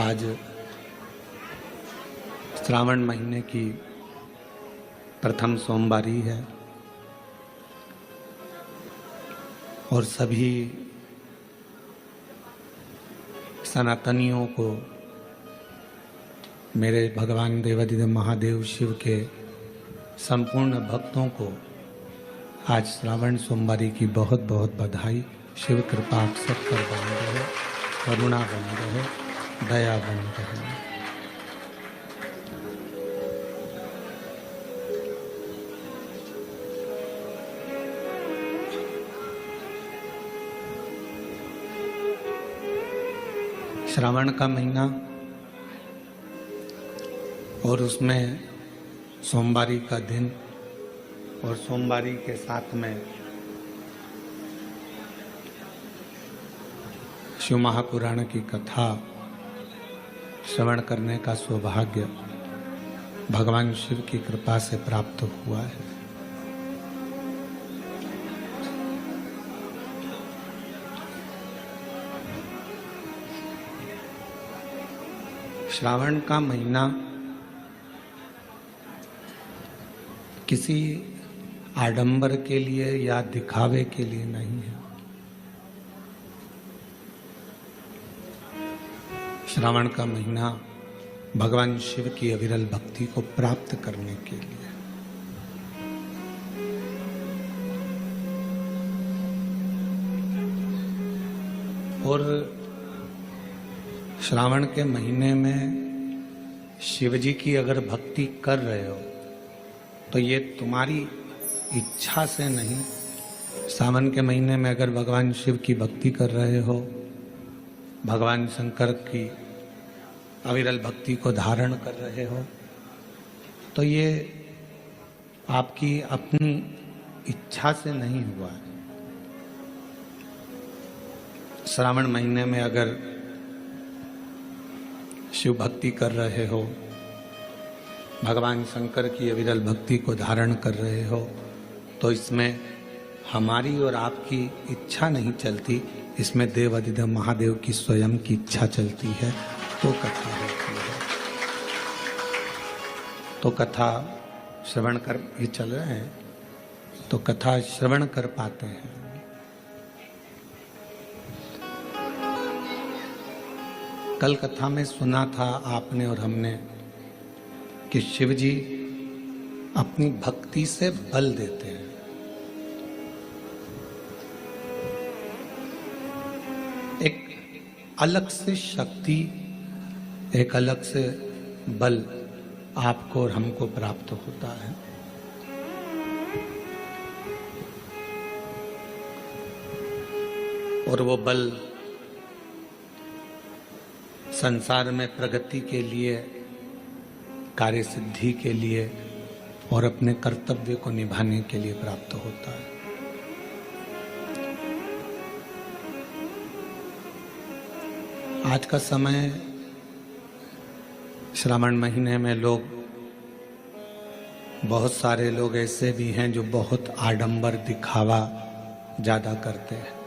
आज श्रावण महीने की प्रथम सोमवारी है और सभी सनातनियों को, मेरे भगवान देवाधिदेव महादेव शिव के संपूर्ण भक्तों को आज श्रावण सोमवारी की बहुत बहुत बधाई। शिव कृपा आप सब पर बनी रहे, करुणा बनी रहे, दया बनी रहे। श्रावण का महीना और उसमें सोमवारी का दिन और सोमवारी के साथ में शिव महापुराण की कथा श्रवण करने का सौभाग्य भगवान शिव की कृपा से प्राप्त हुआ है। श्रावण का महीना किसी आडंबर के लिए या दिखावे के लिए नहीं है। श्रावण का महीना भगवान शिव की अविरल भक्ति को प्राप्त करने के लिए। और श्रावण के महीने में शिव जी की अगर भक्ति कर रहे हो तो ये तुम्हारी इच्छा से नहीं। सावन के महीने में अगर भगवान शिव की भक्ति कर रहे हो, भगवान शंकर की अविरल भक्ति को धारण कर रहे हो, तो ये आपकी अपनी इच्छा से नहीं हुआ है। श्रावण महीने में अगर शिव भक्ति कर रहे हो, भगवान शंकर की अविरल भक्ति को धारण कर रहे हो, तो इसमें हमारी और आपकी इच्छा नहीं चलती, इसमें देवाधिदेव महादेव की स्वयं की इच्छा चलती है, तो कथा होती है। तो कथा श्रवण कर, ये चल रहे हैं तो कथा श्रवण कर पाते हैं। कल कथा में सुना था आपने और हमने कि शिव जी अपनी भक्ति से बल देते हैं। एक अलग से शक्ति, एक अलग से बल आपको और हमको प्राप्त होता है। और वो बल संसार में प्रगति के लिए, कार्य सिद्धि के लिए और अपने कर्तव्य को निभाने के लिए प्राप्त होता है। आज का समय, श्रावण महीने में लोग, बहुत सारे लोग ऐसे भी हैं जो बहुत आडंबर दिखावा ज्यादा करते हैं।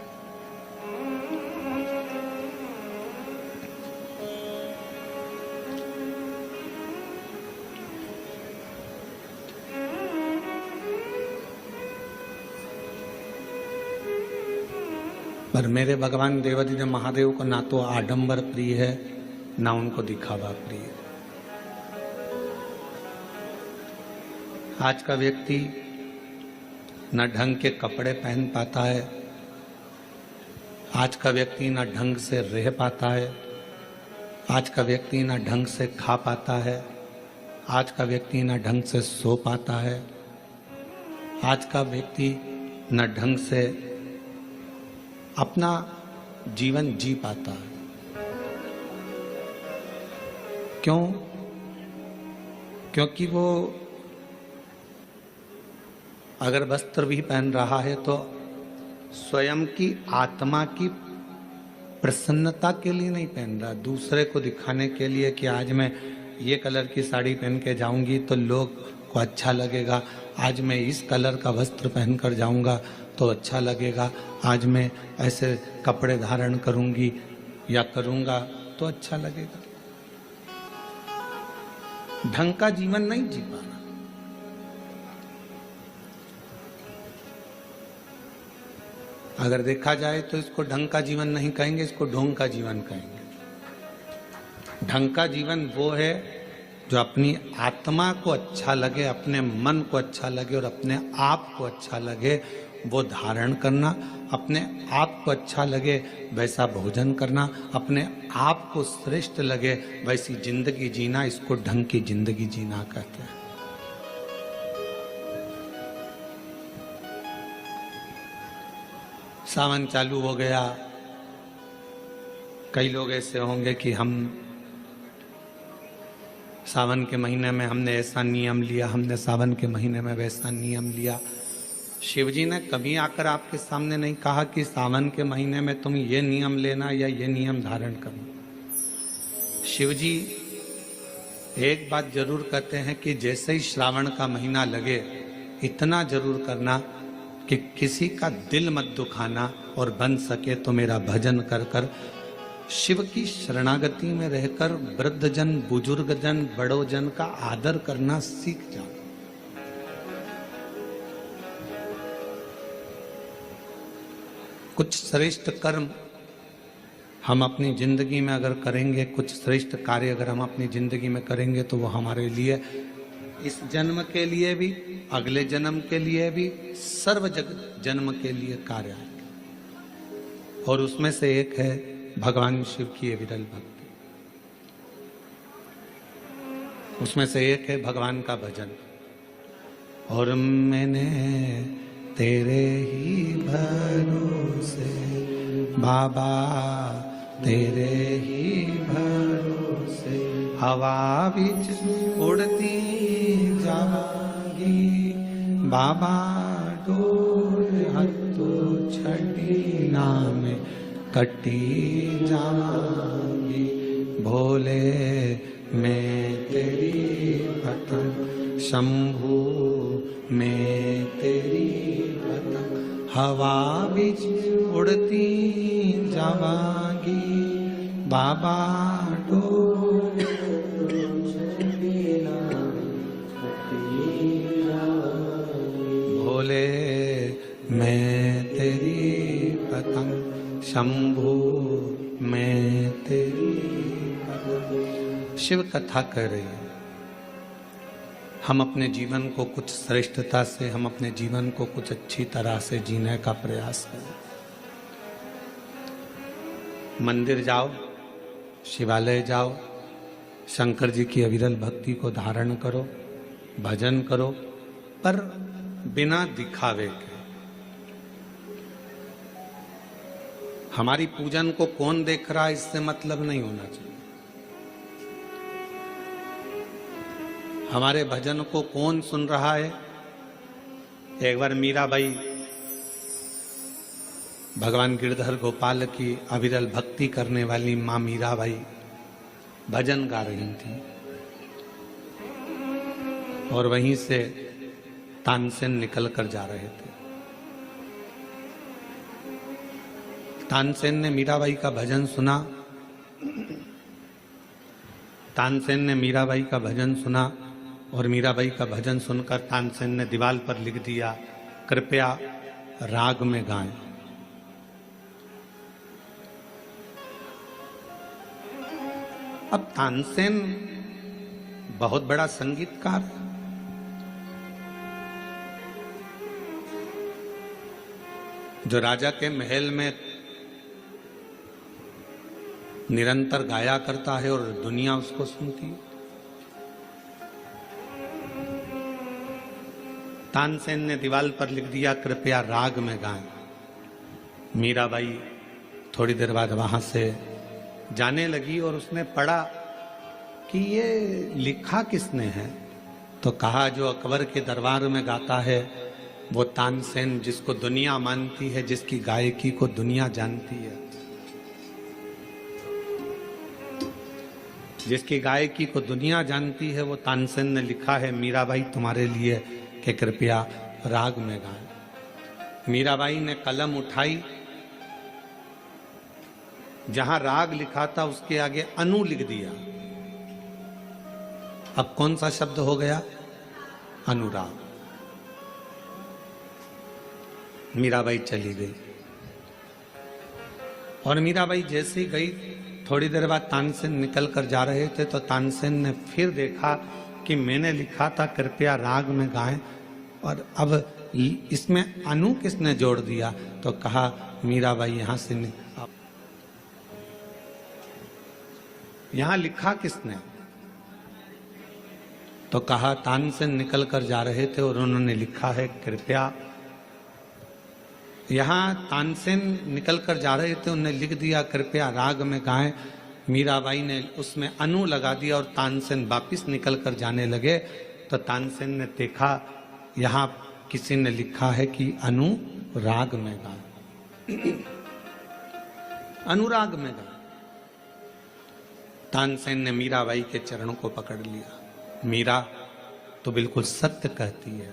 पर मेरे भगवान देवाधिदेव महादेव को ना तो आडंबर प्रिय है, ना उनको दिखावा प्रिय है। आज का व्यक्ति न ढंग के कपड़े पहन पाता है, आज का व्यक्ति न ढंग से रह पाता है, आज का व्यक्ति न ढंग से खा पाता है, आज का व्यक्ति न ढंग से सो पाता है, आज का व्यक्ति न ढंग से अपना जीवन जी पाता है। क्यों? क्योंकि वो अगर वस्त्र भी पहन रहा है तो स्वयं की आत्मा की प्रसन्नता के लिए नहीं पहन रहा, दूसरे को दिखाने के लिए कि आज मैं ये कलर की साड़ी पहन के जाऊंगी तो लोग को अच्छा लगेगा, आज मैं इस कलर का वस्त्र पहनकर जाऊंगा तो अच्छा लगेगा, आज मैं ऐसे कपड़े धारण करूंगी या करूंगा तो अच्छा लगेगा। ढंग का जीवन नहीं जी पाना। अगर देखा जाए तो इसको ढंग का जीवन नहीं कहेंगे, इसको ढोंग का जीवन कहेंगे। ढंग का जीवन वो है जो अपनी आत्मा को अच्छा लगे, अपने मन को अच्छा लगे और अपने आप को अच्छा लगे वो धारण करना, अपने आप को अच्छा लगे वैसा भोजन करना, अपने आप को श्रेष्ठ लगे वैसी जिंदगी जीना, इसको ढंग की जिंदगी जीना कहते हैं। सावन चालू हो गया, कई लोग ऐसे होंगे कि हम सावन के महीने में हमने ऐसा नियम लिया, हमने सावन के महीने में वैसा नियम लिया। शिव जी ने कभी आकर आपके सामने नहीं कहा कि सावन के महीने में तुम ये नियम लेना या ये नियम धारण करना। शिव जी एक बात जरूर कहते हैं कि जैसे ही श्रावण का महीना लगे इतना जरूर करना कि किसी का दिल मत दुखाना और बन सके तो मेरा भजन कर कर शिव की शरणागति में रहकर वृद्धजन, बुजुर्गजन, बड़ोजन का आदर करना सीख जाओ। कुछ श्रेष्ठ कर्म हम अपनी जिंदगी में अगर करेंगे, कुछ श्रेष्ठ कार्य अगर हम अपनी जिंदगी में करेंगे तो वो हमारे लिए इस जन्म के लिए भी, अगले जन्म के लिए भी, सर्व जन्म के लिए कार्य आएंगे। और उसमें से एक है भगवान शिव की ये विरल भक्ति, उसमें से एक है भगवान का भजन। और मैंने तेरे ही भरोसे बाबा, तेरे ही भरोसे हवा बिच उड़ती जावांगी बाबा, डोर हत्थो छठी नाम कटी जावांगी। भोले मैं तेरी पतंग, शंभू मैं तेरी पतंग, हवा बिच उड़ती जावांगी बाबा, डोर भोले मैं तेरी पतंग, शंभू मैं तेरी पतंग। शिव कथा कर रही है। हम अपने जीवन को कुछ श्रेष्ठता से, हम अपने जीवन को कुछ अच्छी तरह से जीने का प्रयास करें। मंदिर जाओ, शिवालय जाओ, शंकर जी की अविरल भक्ति को धारण करो, भजन करो, पर बिना दिखावे के। हमारी पूजन को कौन देख रहा है इससे मतलब नहीं होना चाहिए। हमारे भजन को कौन सुन रहा है। एक बार मीराबाई भगवान गिरधर गोपाल की अविरल भक्ति करने वाली मां मीराबाई भजन गा रही थी और वहीं से तानसेन निकल कर जा रहे थे। तानसेन ने मीराबाई का भजन सुना, तानसेन ने मीराबाई का भजन सुना और मीराबाई का भजन सुनकर तानसेन ने दीवार पर लिख दिया, कृपया राग में गाएं। अब तानसेन बहुत बड़ा संगीतकार है। जो राजा के महल में निरंतर गाया करता है और दुनिया उसको सुनती है। तानसेन ने दीवार पर लिख दिया, कृपया राग में गाएं। मीराबाई थोड़ी देर बाद वहां से जाने लगी और उसने पढ़ा कि ये लिखा किसने है। तो कहा जो अकबर के दरबार में गाता है वो तानसेन, जिसको दुनिया मानती है, जिसकी गायकी को दुनिया जानती है, जिसकी गायकी को दुनिया जानती है, वो तानसेन ने लिखा है मीराबाई तुम्हारे लिए कि कृपया राग में गाएं। मीराबाई ने कलम उठाई, जहां राग लिखा था उसके आगे अनु लिख दिया। अब कौन सा शब्द हो गया? अनुराग। मीराबाई चली गई और मीराबाई जैसे ही गई, थोड़ी देर बाद तानसेन निकल कर जा रहे थे तो तानसेन ने फिर देखा कि मैंने लिखा था कृपया राग में गाएं, और अब इसमें अनु किसने जोड़ दिया? तो कहा मीराबाई यहां से यहां लिखा किसने? तो कहा तानसेन निकल कर जा रहे थे और उन्होंने लिखा है कृपया। यहां तानसेन निकल कर जा रहे थे, उन्होंने लिख दिया कृपया राग में गाएं। मीराबाई ने उसमें अनु लगा दिया और तानसेन वापिस निकल कर जाने लगे तो तानसेन ने देखा यहां किसी ने लिखा है कि अनु राग में गाएं, अनुराग में गाएं। तानसेन ने मीराबाई के चरणों को पकड़ लिया। मीरा तो बिल्कुल सत्य कहती है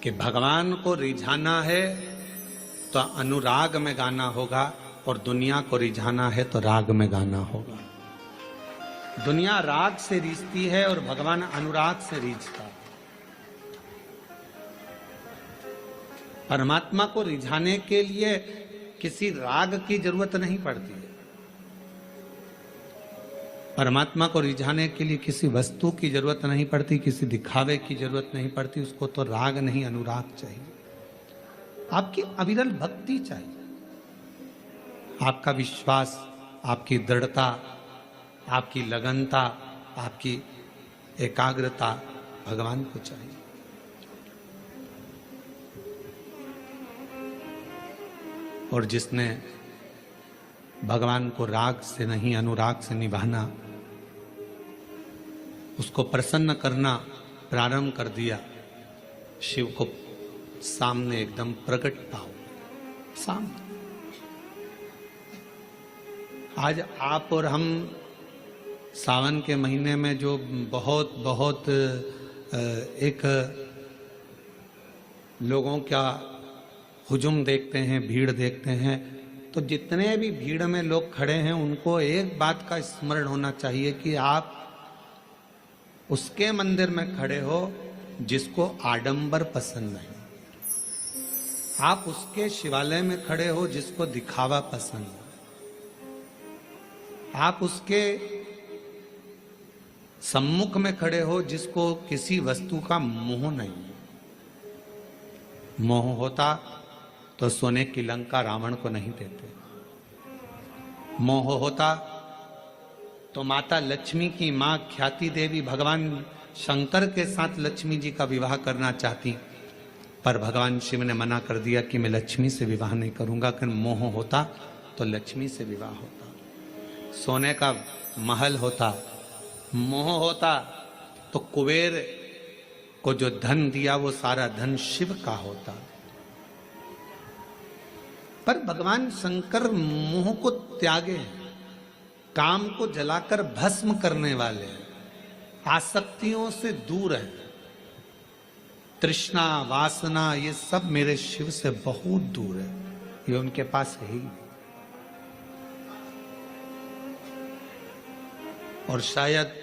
कि भगवान को रिझाना है तो अनुराग में गाना होगा और दुनिया को रिझाना है तो राग में गाना होगा। दुनिया राग से रिझती है और भगवान अनुराग से रिझता है। परमात्मा को रिझाने के लिए किसी राग की जरूरत नहीं पड़ती है। परमात्मा को रिझाने के लिए किसी वस्तु की जरूरत नहीं पड़ती, किसी दिखावे की जरूरत नहीं पड़ती। उसको तो राग नहीं अनुराग चाहिए। आपकी अविरल भक्ति चाहिए, आपका विश्वास, आपकी दृढ़ता, आपकी लगनता, आपकी एकाग्रता भगवान को चाहिए। और जिसने भगवान को राग से नहीं अनुराग से निभाना, उसको प्रसन्न करना प्रारंभ कर दिया, शिव को सामने एकदम प्रकट पाओ सामने। आज आप और हम सावन के महीने में जो बहुत बहुत एक लोगों का हुजूम देखते हैं, भीड़ देखते हैं, तो जितने भी भीड़ में लोग खड़े हैं उनको एक बात का स्मरण होना चाहिए कि आप उसके मंदिर में खड़े हो जिसको आडंबर पसंद नहीं। आप उसके शिवालय में खड़े हो जिसको दिखावा पसंद है। आप उसके सम्मुख में खड़े हो जिसको किसी वस्तु का मोह नहीं। मोह होता तो सोने की लंका रावण को नहीं देते। मोह होता तो माता लक्ष्मी की मां ख्याति देवी भगवान शंकर के साथ लक्ष्मी जी का विवाह करना चाहती, पर भगवान शिव ने मना कर दिया कि मैं लक्ष्मी से विवाह नहीं करूंगा। कि मोह होता तो लक्ष्मी से विवाह होता। सोने का महल होता, मोह होता तो कुबेर को जो धन दिया वो सारा धन शिव का होता। पर भगवान शंकर मोह को त्यागे हैं, काम को जलाकर भस्म करने वाले हैं, आसक्तियों से दूर हैं। तृष्णा वासना ये सब मेरे शिव से बहुत दूर है, ये उनके पास है ही। और शायद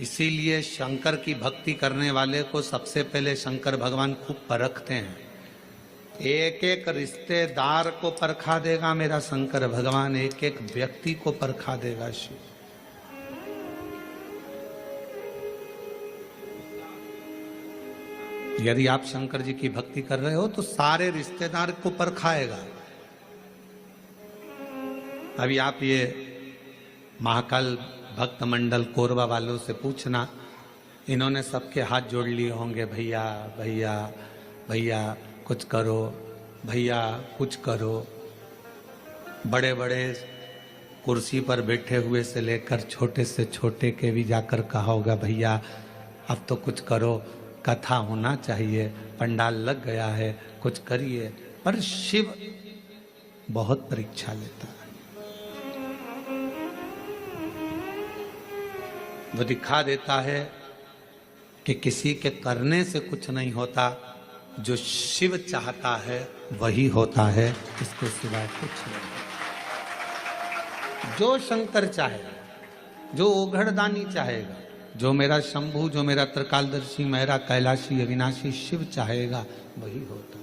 इसीलिए शंकर की भक्ति करने वाले को सबसे पहले शंकर भगवान खूब परखते हैं। एक एक रिश्तेदार को परखा देगा मेरा शंकर भगवान, एक एक व्यक्ति को परखा देगा शिव। यदि आप शंकर जी की भक्ति कर रहे हो तो सारे रिश्तेदार को परखाएगा। अभी आप ये महाकाल भक्त मंडल कोरबा वालों से पूछना, इन्होंने सबके हाथ जोड़ लिए होंगे, भैया भैया भैया कुछ करो, भैया कुछ करो। बड़े बड़े कुर्सी पर बैठे हुए से लेकर छोटे से छोटे के भी जाकर कहा होगा, भैया अब तो कुछ करो, कथा होना चाहिए, पंडाल लग गया है, कुछ करिए। पर शिव बहुत परीक्षा लेता है। वो दिखा देता है कि किसी के करने से कुछ नहीं होता, जो शिव चाहता है वही होता है, इसके सिवाय कुछ नहीं। जो शंकर चाहेगा, जो ओघड़दानी चाहेगा, जो मेरा शंभु, जो मेरा त्रिकालदर्शी, मेरा कैलाशी अविनाशी शिव चाहेगा वही होता।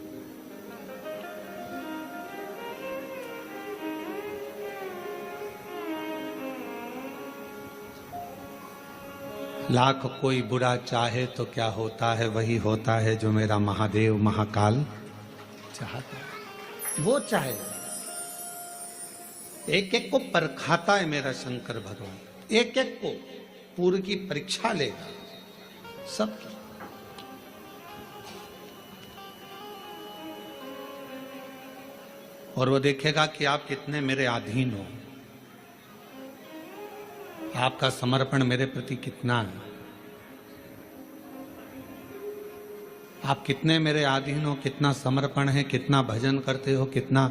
लाख कोई बुरा चाहे तो क्या होता है, वही होता है जो मेरा महादेव महाकाल चाहता है, वो चाहेगा। एक एक को परखाता है मेरा शंकर भगवान, एक एक को पूर्व की परीक्षा लेगा सब। और वो देखेगा कि आप कितने मेरे अधीन हो, आपका समर्पण मेरे प्रति कितना है, आप कितने मेरे अधीन हो, कितना समर्पण है, कितना भजन करते हो, कितना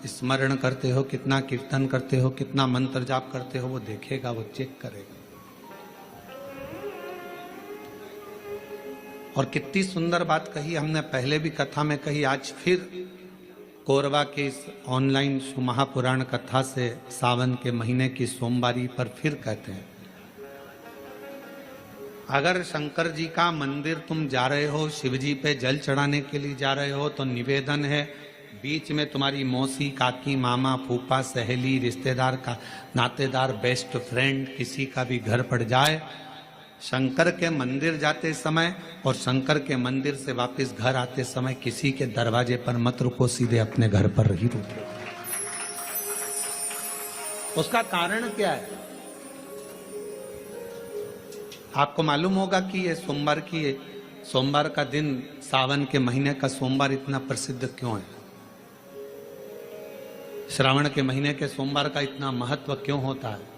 स्मरण करते हो, कितना कीर्तन करते हो, कितना मंत्र जाप करते हो, वो देखेगा, वो चेक करेगा। और कितनी सुंदर बात कही हमने पहले भी कथा में कही, आज फिर कोरबा के इस ऑनलाइन महापुराण कथा से सावन के महीने की सोमवारी पर फिर कहते हैं, अगर शंकर जी का मंदिर तुम जा रहे हो, शिव जी पे जल चढ़ाने के लिए जा रहे हो, तो निवेदन है बीच में तुम्हारी मौसी, काकी, मामा, फूफा, सहेली, रिश्तेदार का नातेदार, बेस्ट फ्रेंड किसी का भी घर पड़ जाए, शंकर के मंदिर जाते समय और शंकर के मंदिर से वापस घर आते समय किसी के दरवाजे पर मत रुको, सीधे अपने घर पर ही रुको। उसका कारण क्या है? आपको मालूम होगा कि ये सोमवार का दिन, सावन के महीने का सोमवार इतना प्रसिद्ध क्यों है? श्रावण के महीने के सोमवार का इतना महत्व क्यों होता है?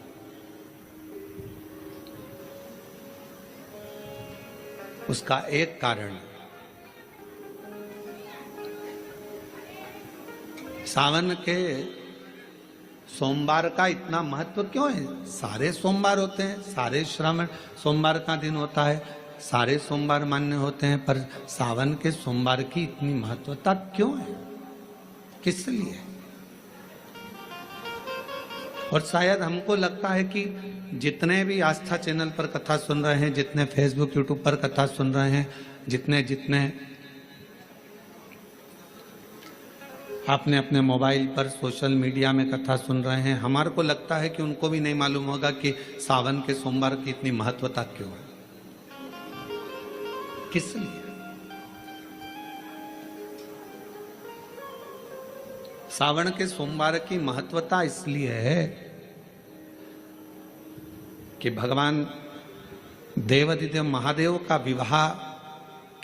उसका एक कारण, सावन के सोमवार का इतना महत्व क्यों है? सारे सोमवार होते हैं, सारे श्रावण सोमवार का दिन होता है, सारे सोमवार मान्य होते हैं, पर सावन के सोमवार की इतनी महत्वता क्यों है? किस लिए? और शायद हमको लगता है कि जितने भी आस्था चैनल पर कथा सुन रहे हैं, जितने फेसबुक यूट्यूब पर कथा सुन रहे हैं, जितने आपने अपने मोबाइल पर सोशल मीडिया में कथा सुन रहे हैं, हमारे को लगता है कि उनको भी नहीं मालूम होगा कि सावन के सोमवार की इतनी महत्वता क्यों है, किस लिए। सावन के सोमवार की महत्वता इसलिए है कि भगवान देवाधिदेव महादेव का विवाह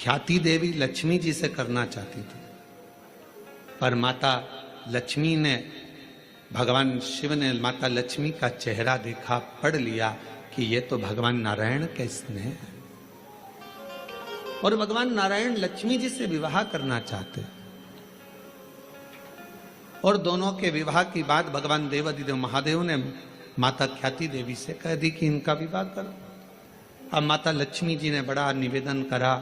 ख्याति देवी लक्ष्मी जी से करना चाहती थी, पर माता लक्ष्मी ने, भगवान शिव ने माता लक्ष्मी का चेहरा देखा, पढ़ लिया कि ये तो भगवान नारायण के स्नेह है, और भगवान नारायण लक्ष्मी जी से विवाह करना चाहते। और दोनों के विवाह की बात भगवान देवाधिदेव महादेव ने माता ख्याति देवी से कह दी कि इनका विवाह करो। अब माता लक्ष्मी जी ने बड़ा निवेदन करा,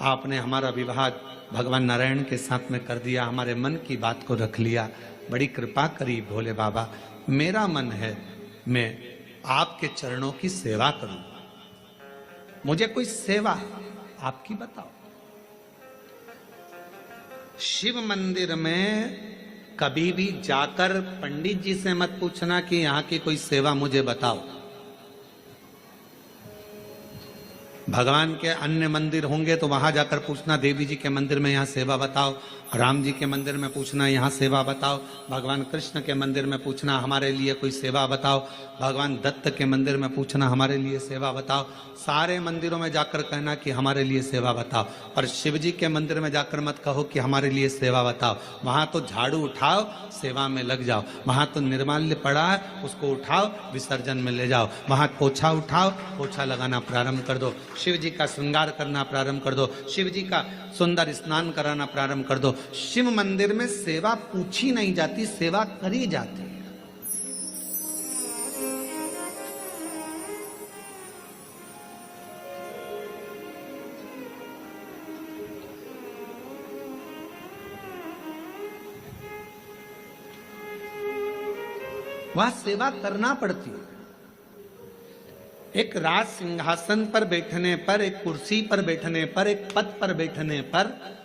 आपने हमारा विवाह भगवान नारायण के साथ में कर दिया, हमारे मन की बात को रख लिया, बड़ी कृपा करी भोले बाबा, मेरा मन है मैं आपके चरणों की सेवा करूं, मुझे कोई सेवा आपकी बताओ। शिव मंदिर में कभी भी जाकर पंडित जी से मत पूछना कि यहां की कोई सेवा मुझे बताओ। भगवान के अन्य मंदिर होंगे तो वहां जाकर पूछना, देवी जी के मंदिर में यहाँ सेवा बताओ, राम जी के मंदिर में पूछना यहाँ सेवा बताओ, भगवान कृष्ण के मंदिर में पूछना हमारे लिए कोई सेवा बताओ, भगवान दत्त के मंदिर में पूछना हमारे लिए सेवा बताओ। सारे मंदिरों में जाकर कहना कि हमारे लिए सेवा बताओ, पर शिव जी के मंदिर में जाकर मत कहो कि हमारे लिए सेवा बताओ। वहां तो झाड़ू उठाओ, सेवा में लग जाओ, वहां तो निर्माल्य पड़ा है उसको उठाओ, विसर्जन में ले जाओ, वहां पोछा उठाओ, पोछा लगाना प्रारंभ कर दो, शिव जी का श्रृंगार करना प्रारंभ कर दो, शिव जी का सुंदर स्नान कराना प्रारंभ कर दो। शिव मंदिर में सेवा पूछी नहीं जाती, सेवा करी जाती है। वहां सेवा करना पड़ती है। एक राज सिंहासन पर बैठने पर, एक कुर्सी पर बैठने पर, एक पद पर बैठने पर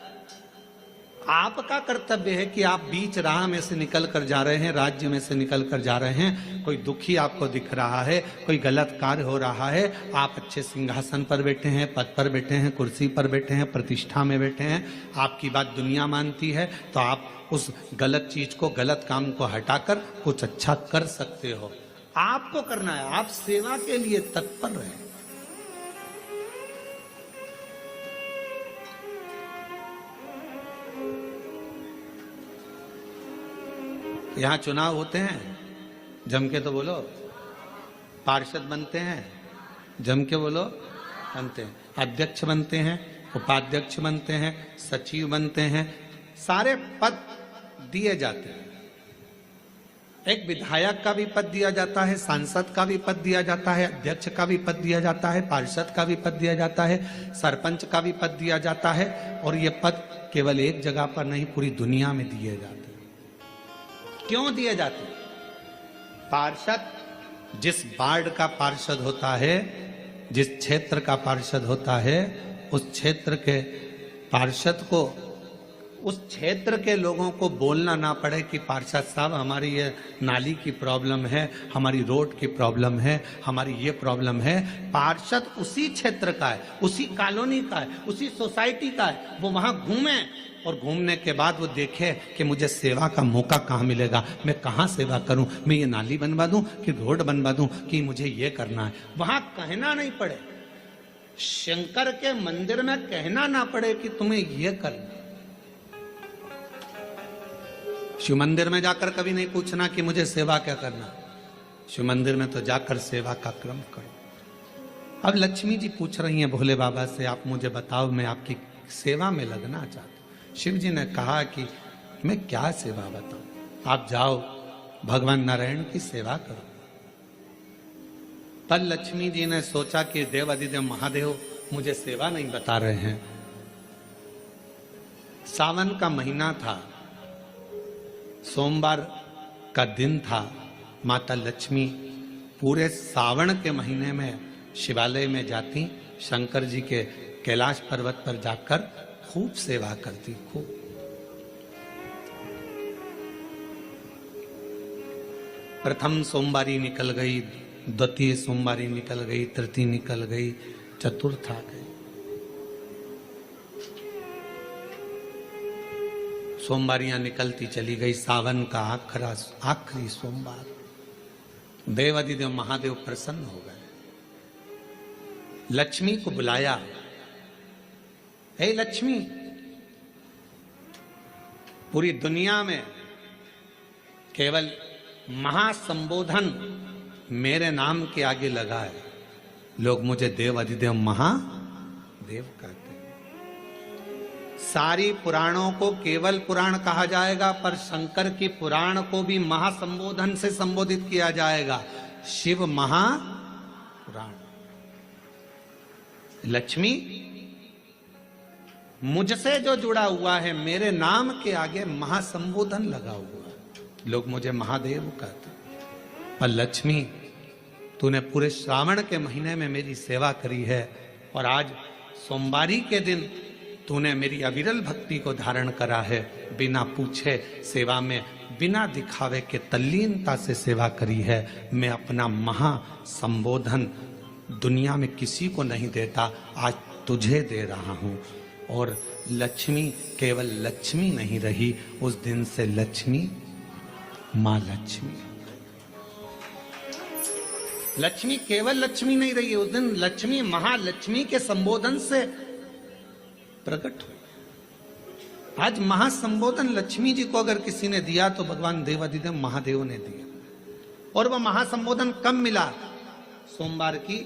आपका कर्तव्य है कि आप बीच राह में से निकल कर जा रहे हैं, राज्य में से निकल कर जा रहे हैं, कोई दुखी आपको दिख रहा है, कोई गलत कार्य हो रहा है, आप अच्छे सिंहासन पर बैठे हैं, पद पर बैठे हैं, कुर्सी पर बैठे हैं, प्रतिष्ठा में बैठे हैं, आपकी बात दुनिया मानती है, तो आप उस गलत चीज को, गलत काम को हटाकर कुछ अच्छा कर सकते हो। आपको करना है, आप सेवा के लिए तत्पर रहें। यहां चुनाव होते हैं, जम के तो बोलो, पार्षद बनते हैं, जम के बोलो, बनते हैं, अध्यक्ष बनते हैं, उपाध्यक्ष बनते हैं, सचिव बनते हैं, सारे पद दिए जाते हैं। एक विधायक का भी पद दिया जाता है, सांसद का भी पद दिया जाता है, अध्यक्ष का भी पद दिया जाता है, पार्षद का भी पद दिया जाता है, सरपंच का भी पद दिया जाता है। और ये पद केवल एक जगह पर नहीं, पूरी दुनिया में दिए जाते हैं। क्यों दिए जाते हैं? पार्षद, जिस वार्ड का पार्षद होता है, जिस क्षेत्र का पार्षद होता है, उस क्षेत्र के पार्षद को, उस क्षेत्र के लोगों को बोलना ना पड़े कि पार्षद साहब हमारी ये नाली की प्रॉब्लम है, हमारी रोड की प्रॉब्लम है, हमारी ये प्रॉब्लम है। पार्षद उसी क्षेत्र का है, उसी कॉलोनी का है, उसी सोसाइटी का है। वो वहां घूमे और घूमने के बाद वो देखे कि मुझे सेवा का मौका कहाँ मिलेगा, मैं कहाँ सेवा करूं, मैं ये नाली बनवा दूं कि रोड बनवा दूं कि मुझे ये करना है। वहां कहना नहीं पड़े, शंकर के मंदिर में कहना ना पड़े कि तुम्हें ये करना। शिव मंदिर में जाकर कभी नहीं पूछना कि मुझे सेवा क्या करना। शिव मंदिर में तो जाकर सेवा का क्रम करो। अब लक्ष्मी जी पूछ रही हैं भोले बाबा से, आप मुझे बताओ, मैं आपकी सेवा में लगना चाहता हूं। शिव जी ने कहा कि मैं क्या सेवा बताऊं, आप जाओ भगवान नारायण की सेवा करो। पर लक्ष्मी जी ने सोचा कि देवाधिदेव महादेव मुझे सेवा नहीं बता रहे हैं। सावन का महीना था, सोमवार का दिन था। माता लक्ष्मी पूरे सावन के महीने में शिवालय में जाती, शंकर जी के कैलाश पर्वत पर जाकर खूब सेवा करती, खूब। प्रथम सोमवारी निकल गई, द्वितीय सोमवारी निकल गई, तृतीय निकल गई, चतुर्थ आ गई। सोमवारियां निकलती चली गई। सावन का आखिरी सोमवार, देवाधिदेव महादेव प्रसन्न हो गए, लक्ष्मी को बुलाया। हे लक्ष्मी, पूरी दुनिया में केवल महासंबोधन मेरे नाम के आगे लगा है। लोग मुझे देवाधिदेव महादेव कहते हैं। सारी पुराणों को केवल पुराण कहा जाएगा, पर शंकर की पुराण को भी महासंबोधन से संबोधित किया जाएगा, शिव महापुराण। लक्ष्मी, मुझसे जो जुड़ा हुआ है, मेरे नाम के आगे महासंबोधन लगा हुआ है, लोग मुझे महादेव कहते हैं। पर लक्ष्मी, तूने पूरे श्रावण के महीने में मेरी सेवा करी है, और आज सोमवारी के दिन तूने मेरी अविरल भक्ति को धारण करा है। बिना पूछे सेवा में, बिना दिखावे के तल्लीनता से सेवा करी है। मैं अपना महासंबोधन दुनिया में किसी को नहीं देता, आज तुझे दे रहा हूं। और लक्ष्मी केवल लक्ष्मी नहीं रही, उस दिन से लक्ष्मी मां लक्ष्मी। लक्ष्मी केवल लक्ष्मी नहीं रही, उस दिन लक्ष्मी महालक्ष्मी के संबोधन से प्रकट हुई। आज महासंबोधन लक्ष्मी जी को अगर किसी ने दिया तो भगवान देवाधिदेव महादेव ने दिया। और वह महासंबोधन कब मिला? सोमवार की,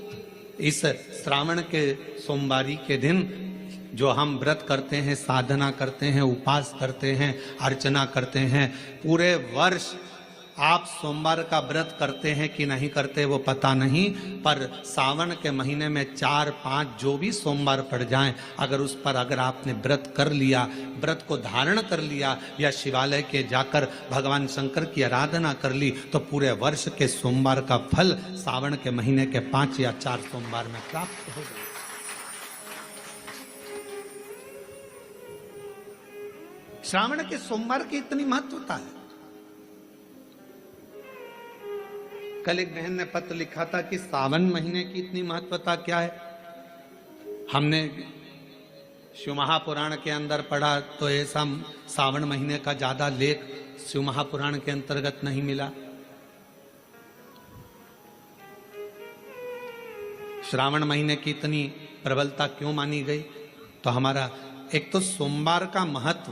इस श्रावण के सोमवारी के दिन जो हम व्रत करते हैं, साधना करते हैं, उपास करते हैं, अर्चना करते हैं, पूरे वर्ष आप सोमवार का व्रत करते हैं कि नहीं करते वो पता नहीं, पर सावन के महीने में 4-5 जो भी सोमवार पड़ जाएं, अगर उस पर अगर आपने व्रत कर लिया, व्रत को धारण कर लिया या शिवालय के जाकर भगवान शंकर की आराधना कर ली, तो पूरे वर्ष के सोमवार का फल सावन के महीने के 5 या 4 सोमवार में प्राप्त होगा। श्रावण के सोमवार की इतनी महत्वता है। कल एक बहन ने पत्र लिखा था कि सावन महीने की इतनी महत्वता क्या है। हमने शिव महापुराण के अंदर पढ़ा तो ऐसा सावन महीने का ज्यादा लेख शिव महापुराण के अंतर्गत नहीं मिला। श्रावण महीने की इतनी प्रबलता क्यों मानी गई? तो हमारा एक तो सोमवार का महत्व,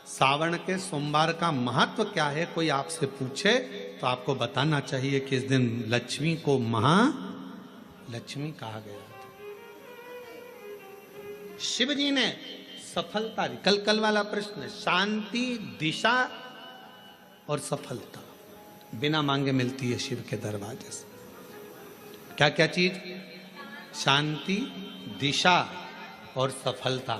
सावन के सोमवार का महत्व क्या है, कोई आपसे पूछे तो आपको बताना चाहिए कि इस दिन लक्ष्मी को महालक्ष्मी कहा गया था। शिव जी ने सफलता दी। कल वाला प्रश्न, शांति, दिशा और सफलता बिना मांगे मिलती है शिव के दरवाजे से। क्या क्या चीज? शांति, दिशा और सफलता।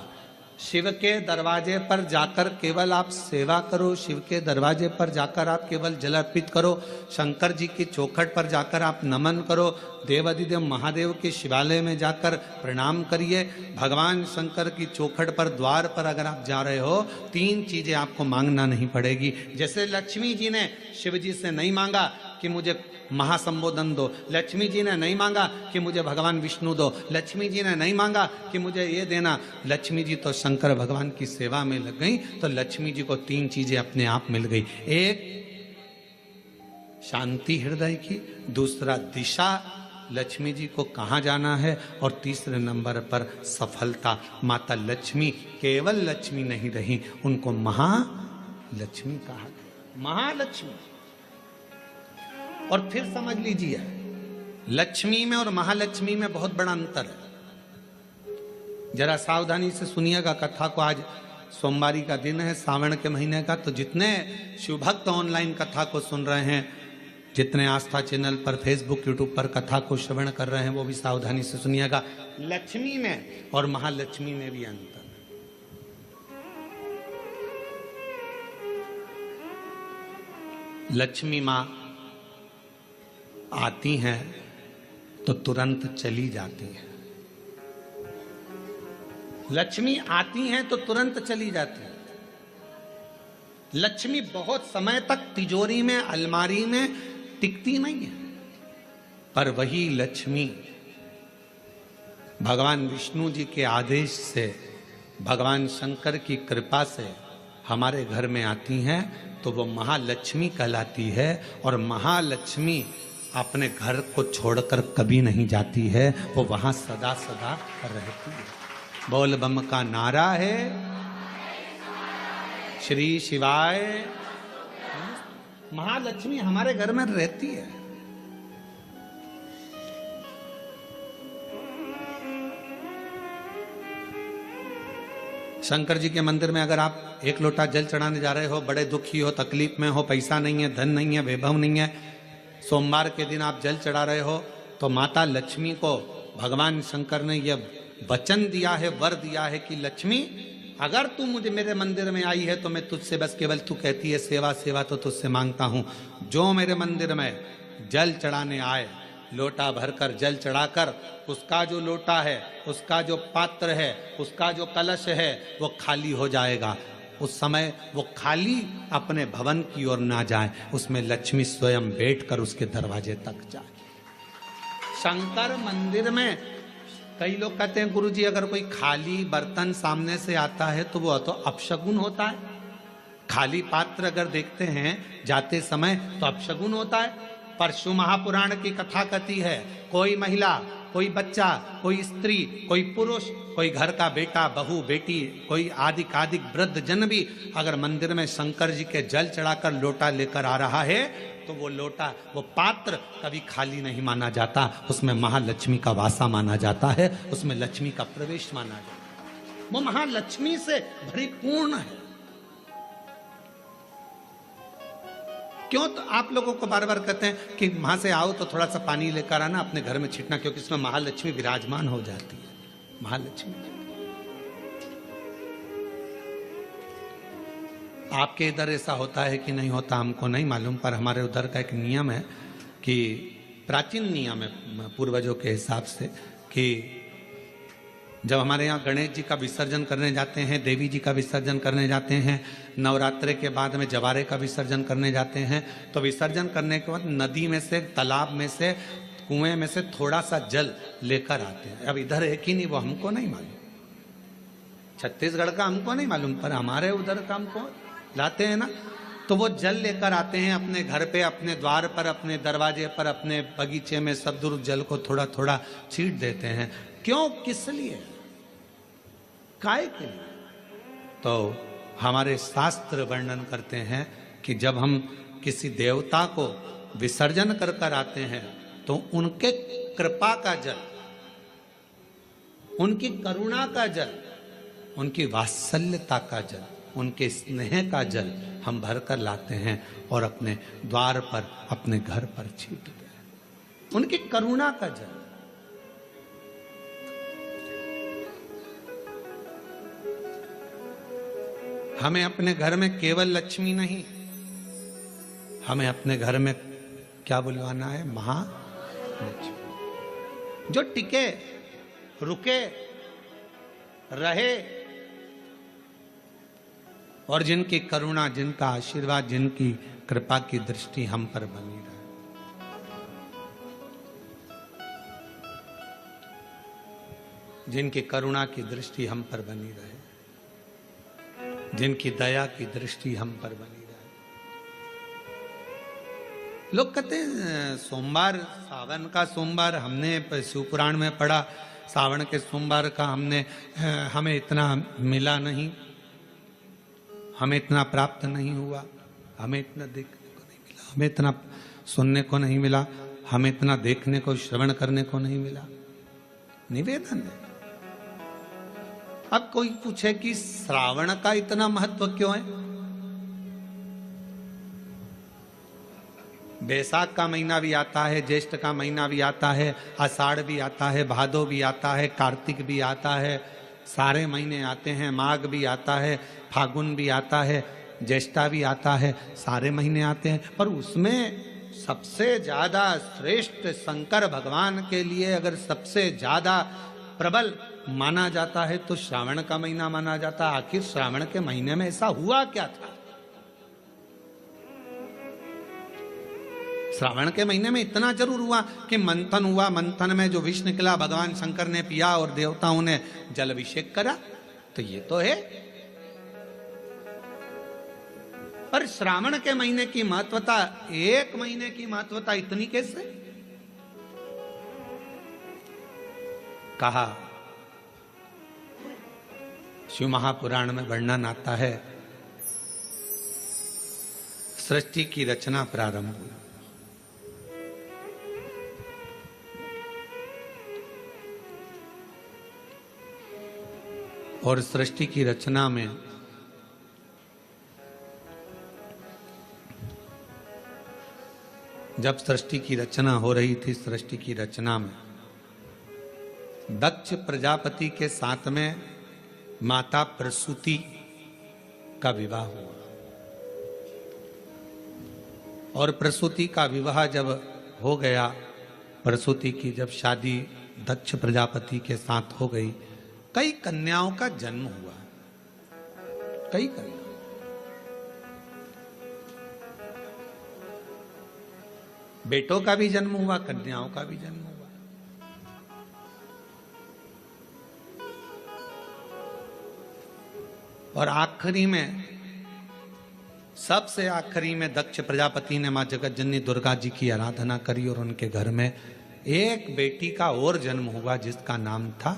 शिव के दरवाजे पर जाकर केवल आप सेवा करो, शिव के दरवाजे पर जाकर आप केवल जल अर्पित करो, शंकर जी की चौखट पर जाकर आप नमन करो, देवाधिदेव महादेव के शिवालय में जाकर प्रणाम करिए। भगवान शंकर की चौखट पर, द्वार पर अगर आप जा रहे हो, 3 चीजें आपको मांगना नहीं पड़ेगी। जैसे लक्ष्मी जी ने शिव जी से नहीं मांगा कि मुझे महासंबोधन दो, लक्ष्मी जी ने नहीं मांगा कि मुझे भगवान विष्णु दो, लक्ष्मी जी ने नहीं मांगा कि मुझे ये देना। लक्ष्मी जी तो शंकर भगवान की सेवा में लग गई, तो लक्ष्मी जी को 3 चीजें अपने आप मिल गई। एक शांति हृदय की, दूसरा दिशा, लक्ष्मी जी को कहाँ जाना है, और तीसरे नंबर पर सफलता। माता लक्ष्मी केवल लक्ष्मी नहीं रही, उनको महालक्ष्मी कहा गया। महालक्ष्मी। और फिर समझ लीजिए, लक्ष्मी में और महालक्ष्मी में बहुत बड़ा अंतर है। जरा सावधानी से सुनिएगा कथा को। आज सोमवारी का दिन है, सावन के महीने का, तो जितने शिव भक्त ऑनलाइन कथा को सुन रहे हैं, जितने आस्था चैनल पर, फेसबुक, यूट्यूब पर कथा को श्रवण कर रहे हैं, वो भी सावधानी से सुनिएगा। लक्ष्मी में और महालक्ष्मी में भी अंतर। लक्ष्मी मां आती हैं तो तुरंत चली जाती हैं। लक्ष्मी आती हैं तो तुरंत चली जाती हैं। लक्ष्मी बहुत समय तक तिजोरी में, अलमारी में टिकती नहीं है। पर वही लक्ष्मी भगवान विष्णु जी के आदेश से, भगवान शंकर की कृपा से हमारे घर में आती हैं, तो वो महालक्ष्मी कहलाती है। और महालक्ष्मी अपने घर को छोड़कर कभी नहीं जाती है, वो वहां सदा सदा रहती है। बोल बम का नारा है, श्री शिवाय। महालक्ष्मी हमारे घर में रहती है। शंकर जी के मंदिर में अगर आप 1 लोटा जल चढ़ाने जा रहे हो, बड़े दुखी हो, तकलीफ में हो, पैसा नहीं है, धन नहीं है, वैभव नहीं है, सोमवार के दिन आप जल चढ़ा रहे हो, तो माता लक्ष्मी को भगवान शंकर ने यह वचन दिया है, वर दिया है कि लक्ष्मी, अगर तू मुझे मेरे मंदिर में आई है तो मैं तुझसे बस केवल, तू कहती है सेवा सेवा, तो तुझसे मांगता हूं, जो मेरे मंदिर में जल चढ़ाने आए, लोटा भरकर जल चढ़ाकर, उसका जो लोटा है, उसका जो पात्र है, उसका जो कलश है, वो खाली हो जाएगा। उस समय वो खाली अपने भवन की ओर ना जाए, उसमें लक्ष्मी स्वयं बैठकर उसके दरवाजे तक जाए। शंकर मंदिर में कई लोग कहते हैं, गुरुजी अगर कोई खाली बर्तन सामने से आता है तो वो तो अपशगुन होता है। खाली पात्र अगर देखते हैं जाते समय तो अपशगुन होता है। पर शिव महापुराण की कथा कहती है, कोई महिला, कोई बच्चा, कोई स्त्री, कोई पुरुष, कोई घर का बेटा, बहू, बेटी, कोई आदिक वृद्ध जन भी अगर मंदिर में शंकर जी के जल चढ़ाकर लोटा लेकर आ रहा है, तो वो लोटा, वो पात्र कभी खाली नहीं माना जाता, उसमें महालक्ष्मी का वासा माना जाता है, उसमें लक्ष्मी का प्रवेश माना जाता है। वो महालक्ष्मी से परिपूर्ण है। क्यों तो आप लोगों को बार बार कहते हैं कि वहां से आओ तो थोड़ा सा पानी लेकर आना, अपने घर में छिटना, क्योंकि इसमें महालक्ष्मी विराजमान हो जाती है। महालक्ष्मी आपके इधर ऐसा होता है कि नहीं होता हमको नहीं मालूम, पर हमारे उधर का एक नियम है कि प्राचीन नियम है पूर्वजों के हिसाब से कि जब हमारे यहाँ गणेश जी का विसर्जन करने जाते हैं, देवी जी का विसर्जन करने जाते हैं, नवरात्रे के बाद में जवारे का विसर्जन करने जाते हैं, तो विसर्जन करने के बाद नदी में से, तालाब में से, कुएं में से थोड़ा सा जल लेकर आते हैं। अब इधर है कि नहीं वो हमको नहीं मालूम, छत्तीसगढ़ का हमको नहीं मालूम, पर हमारे उधर का हमको लाते हैं ना। तो वो जल लेकर आते हैं अपने घर पे, अपने द्वार पर, अपने दरवाजे पर, अपने बगीचे में, सब दूर जल को थोड़ा थोड़ा छींट देते हैं। क्यों, किस लिए, काय के लिए? तो हमारे शास्त्र वर्णन करते हैं कि जब हम किसी देवता को विसर्जन कर कर आते हैं तो उनके कृपा का जल, उनकी करुणा का जल, उनकी वात्सल्यता का जल, उनके स्नेह का जल हम भर कर लाते हैं और अपने द्वार पर, अपने घर पर छींटते हैं। उनकी करुणा का जल। हमें अपने घर में केवल लक्ष्मी नहीं, हमें अपने घर में क्या बुलवाना है? महालक्ष्मी, जो टिके, रुके, रहे और जिनकी करुणा, जिनका आशीर्वाद, जिनकी कृपा की दृष्टि हम पर बनी रहे। जिनकी करुणा की दृष्टि हम पर बनी रहे, जिनकी दया की दृष्टि हम पर बनी रहे। लोग कहते हैं सोमवार, सावन का सोमवार, हमने शिवपुराण में पढ़ा सावन के सोमवार का हमें इतना मिला नहीं, हमें इतना प्राप्त नहीं हुआ, हमें इतना देखने को नहीं मिला, हमें इतना सुनने को नहीं मिला, हमें इतना देखने को, श्रवण करने को नहीं मिला। निवेदन है। अब कोई पूछे कि श्रावण का इतना महत्व क्यों है? बैसाख का महीना भी आता है, ज्येष्ठ का महीना भी आता है, आषाढ़ भी आता है, भादो भी आता है, कार्तिक भी आता है, सारे महीने आते हैं, माघ भी आता है, फागुन भी आता है, ज्येष्ठा भी आता है, सारे महीने आते हैं। पर उसमें सबसे ज्यादा श्रेष्ठ शंकर भगवान के लिए अगर सबसे ज्यादा प्रबल माना जाता है तो श्रावण का महीना माना जाता है। आखिर श्रावण के महीने में ऐसा हुआ क्या था? श्रावण के महीने में इतना जरूर हुआ कि मंथन हुआ, मंथन में जो विष निकला भगवान शंकर ने पिया और देवताओं ने जल अभिषेक करा, तो ये तो है। पर श्रावण के महीने की महत्वता, एक महीने की महत्वता इतनी कैसे? कहा शिव महापुराण में वर्णन आता है, सृष्टि की रचना प्रारंभ हुई। और सृष्टि की रचना में जब सृष्टि की रचना हो रही थी, सृष्टि की रचना में दक्ष प्रजापति के साथ में माता प्रसूति का विवाह हुआ। और प्रसूति का विवाह जब हो गया, प्रसूति की जब शादी दक्ष प्रजापति के साथ हो गई, कई कन्याओं का जन्म हुआ। कई कन्या, बेटों का भी जन्म हुआ, कन्याओं का भी जन्म हुआ। और आखिरी में, सबसे आखिरी में दक्ष प्रजापति ने मां जगत जननी दुर्गा जी की आराधना करी और उनके घर में एक बेटी का और जन्म हुआ जिसका नाम था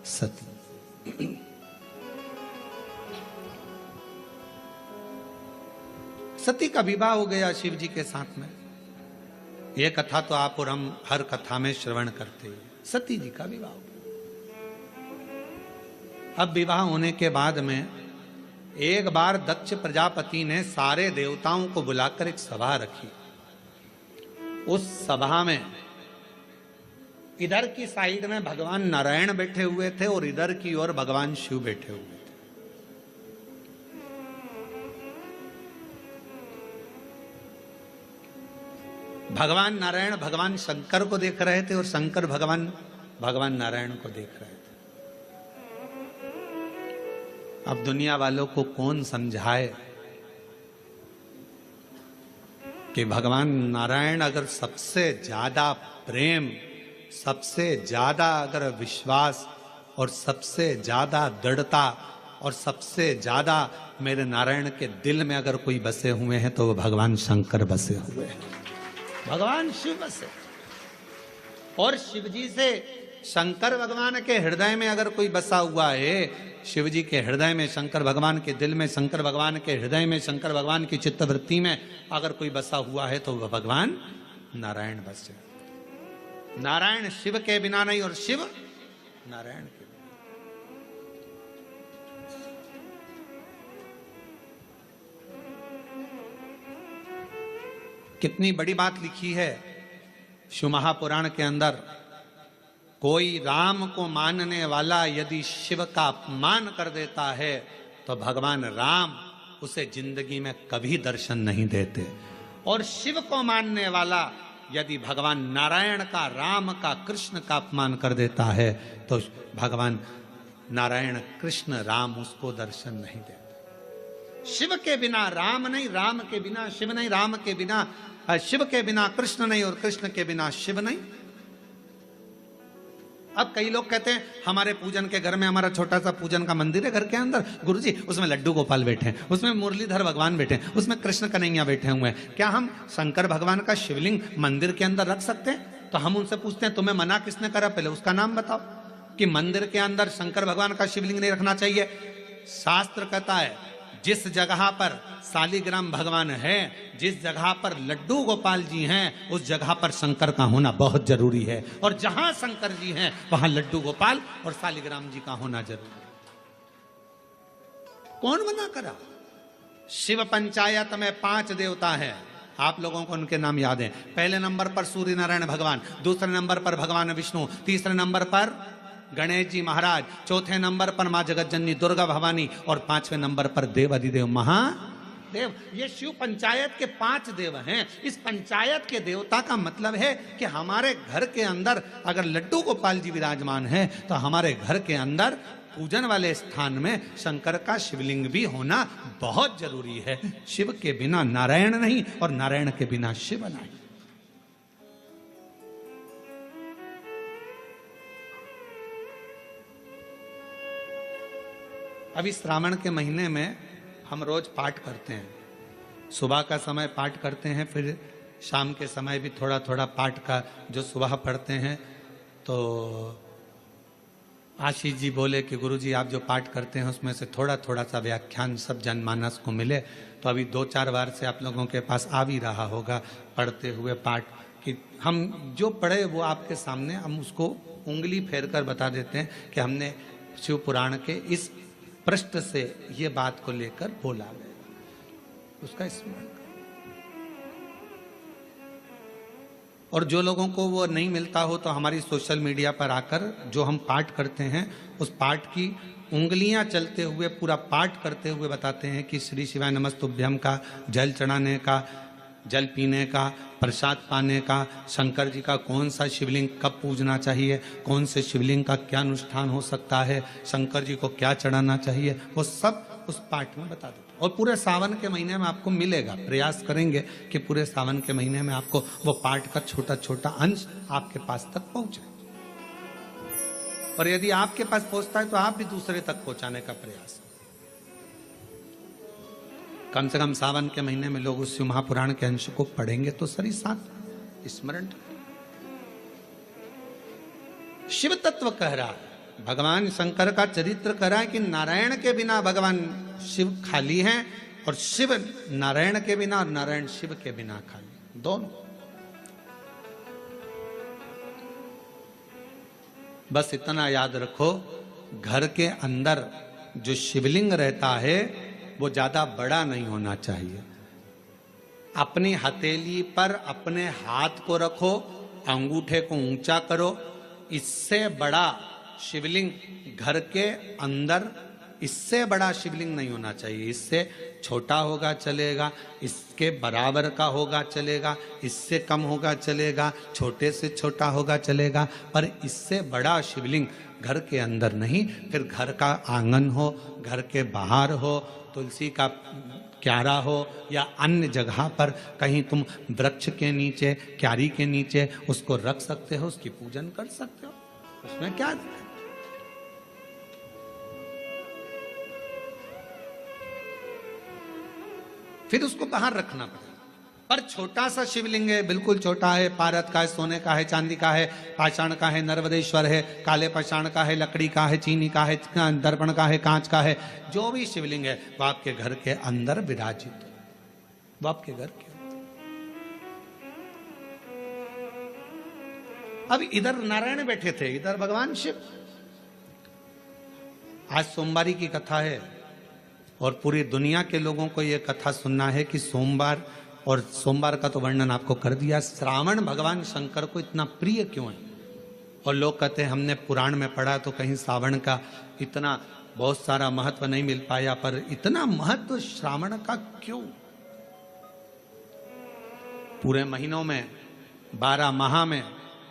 सती। सती का विवाह हो गया शिव जी के साथ में। ये कथा तो आप और हम हर कथा में श्रवण करते हैं। सती जी का विवाह हो गया। अब विवाह होने के बाद में एक बार दक्ष प्रजापति ने सारे देवताओं को बुलाकर एक सभा रखी। उस सभा में इधर की साइड में भगवान नारायण बैठे हुए थे और इधर की ओर भगवान शिव बैठे हुए थे। भगवान नारायण भगवान शंकर को देख रहे थे और शंकर भगवान नारायण को देख रहे थे। अब दुनिया वालों को कौन समझाए कि भगवान नारायण अगर सबसे ज्यादा प्रेम, सबसे ज्यादा अगर विश्वास और सबसे ज्यादा दृढ़ता और सबसे ज्यादा मेरे नारायण के दिल में अगर कोई बसे हुए हैं तो वो भगवान शंकर बसे हुए हैं, भगवान शिव बसे। और शिव जी से शंकर भगवान के हृदय में अगर कोई बसा हुआ है, शिव जी के हृदय में, शंकर भगवान के दिल में, शंकर भगवान के हृदय में, शंकर भगवान की चित्तवृत्ति में अगर कोई बसा हुआ है तो वह भगवान नारायण बसे। नारायण शिव के बिना नहीं और शिव नारायण के बिना। कितनी बड़ी बात लिखी है शिव महापुराण के अंदर। कोई राम को मानने वाला यदि शिव का अपमान कर देता है तो भगवान राम उसे जिंदगी में कभी दर्शन नहीं देते। और शिव को मानने वाला यदि भगवान नारायण का, राम का, कृष्ण का अपमान कर देता है तो भगवान नारायण, कृष्ण, राम उसको दर्शन नहीं देते। शिव के बिना राम नहीं, राम के बिना शिव नहीं, राम के बिना शिव के बिना कृष्ण नहीं और कृष्ण के बिना शिव नहीं। अब कई लोग कहते हैं हमारे पूजन के घर में, हमारा छोटा सा पूजन का मंदिर है घर के अंदर, गुरुजी उसमें लड्डू गोपाल बैठे हैं, उसमें मुरलीधर भगवान बैठे हैं, उसमें कृष्ण कन्हैया बैठे हुए हैं, क्या हम शंकर भगवान का शिवलिंग मंदिर के अंदर रख सकते हैं? तो हम उनसे पूछते हैं तुम्हें मना किसने करा, पहले उसका नाम बताओ कि मंदिर के अंदर शंकर भगवान का शिवलिंग नहीं रखना चाहिए। शास्त्र कहता है जिस जगह पर सालिग्राम भगवान है, जिस जगह पर लड्डू गोपाल जी हैं, उस जगह पर शंकर का होना बहुत जरूरी है। और जहां शंकर जी हैं वहां लड्डू गोपाल और सालिग्राम जी का होना जरूरी है। कौन मना करा? शिव पंचायत में 5 देवता हैं, आप लोगों को उनके नाम याद हैं। पहले नंबर पर सूर्य नारायण भगवान, दूसरे नंबर पर भगवान विष्णु, तीसरे नंबर पर गणेश जी महाराज, चौथे नंबर पर मां जगत जननी दुर्गा भवानी और 5वें नंबर पर देव अधिदेव महादेव। ये शिव पंचायत के 5 देव हैं। इस पंचायत के देवता का मतलब है कि हमारे घर के अंदर अगर लड्डू गोपाल जी विराजमान है तो हमारे घर के अंदर पूजन वाले स्थान में शंकर का शिवलिंग भी होना बहुत जरूरी है। शिव के बिना नारायण नहीं और नारायण के बिना शिव नहीं। अभी श्रावण के महीने में हम रोज पाठ करते हैं, सुबह का समय पाठ करते हैं, फिर शाम के समय भी थोड़ा थोड़ा पाठ का जो सुबह पढ़ते हैं। तो आशीष जी बोले कि गुरुजी आप जो पाठ करते हैं उसमें से थोड़ा थोड़ा सा व्याख्यान सब जनमानस को मिले। तो अभी 2-4 बार से आप लोगों के पास आ भी रहा होगा पढ़ते हुए पाठ कि हम जो पढ़े वो आपके सामने हम उसको उंगली फेर कर बता देते हैं कि हमने शिव पुराण के इस पृष्ठ से ये बात को लेकर बोला गया, उसका स्मरण करें। और जो लोगों को वो नहीं मिलता हो तो हमारी सोशल मीडिया पर आकर जो हम पाठ करते हैं उस पाठ की उंगलियां चलते हुए पूरा पाठ करते हुए बताते हैं कि श्री शिवाय नमस्तुभ्यम का जल चढ़ाने का, जल पीने का, प्रसाद पाने का, शंकर जी का कौन सा शिवलिंग कब पूजना चाहिए, कौन से शिवलिंग का क्या अनुष्ठान हो सकता है, शंकर जी को क्या चढ़ाना चाहिए, वो सब उस पाठ में बता देते हैं। और पूरे सावन के महीने में आपको मिलेगा, प्रयास करेंगे कि पूरे सावन के महीने में आपको वो पाठ का छोटा छोटा अंश आपके पास तक पहुंचे। और यदि आपके पास पहुंचता है तो आप भी दूसरे तक पहुंचाने का प्रयास। कम से कम सावन के महीने में लोग उस शिव महापुराण के अंश को पढ़ेंगे तो सही साथ स्मरण। शिव तत्व कह रहा है, भगवान शंकर का चरित्र कह रहा है कि नारायण के बिना भगवान शिव खाली हैं और शिव नारायण के बिना और नारायण शिव के बिना खाली, दोनों। बस इतना याद रखो, घर के अंदर जो शिवलिंग रहता है वो ज्यादा बड़ा नहीं होना चाहिए। अपनी हथेली पर अपने हाथ को रखो, अंगूठे को ऊंचा करो। इससे बड़ा शिवलिंग घर के अंदर, इससे बड़ा शिवलिंग नहीं होना चाहिए। इससे छोटा होगा चलेगा, इसके बराबर का होगा चलेगा, इससे कम होगा चलेगा, छोटे से छोटा होगा चलेगा, पर इससे बड़ा शिवलिंग घर के अंदर नहीं। फिर घर का आंगन हो, घर के बाहर हो, तुलसी का क्यारा हो या अन्य जगह पर कहीं तुम वृक्ष के नीचे, क्यारी के नीचे उसको रख सकते हो, उसकी पूजन कर सकते हो, उसमें क्या दिक्कत। फिर उसको बाहर रखना पड़ेगा। पर छोटा सा शिवलिंग है, बिल्कुल छोटा है, पारद का है, सोने का है, चांदी का है, पाषाण का है, नर्मदेश्वर है, काले पाषाण का है, लकड़ी का है, चीनी का है, दर्पण का है, कांच का है, जो भी शिवलिंग है वो आपके घर के अंदर विराजित है, वो आपके घर के। अब इधर नारायण बैठे थे, इधर भगवान शिव। आज सोमवारी की कथा है और पूरी दुनिया के लोगों को यह कथा सुनना है कि सोमवार, और सोमवार का तो वर्णन आपको कर दिया, श्रावण भगवान शंकर को इतना प्रिय क्यों है। और लोग कहते हैं हमने पुराण में पढ़ा तो कहीं श्रावण का इतना बहुत सारा महत्व नहीं मिल पाया, पर इतना महत्व श्रावण का क्यों। पूरे महीनों में 12 माह में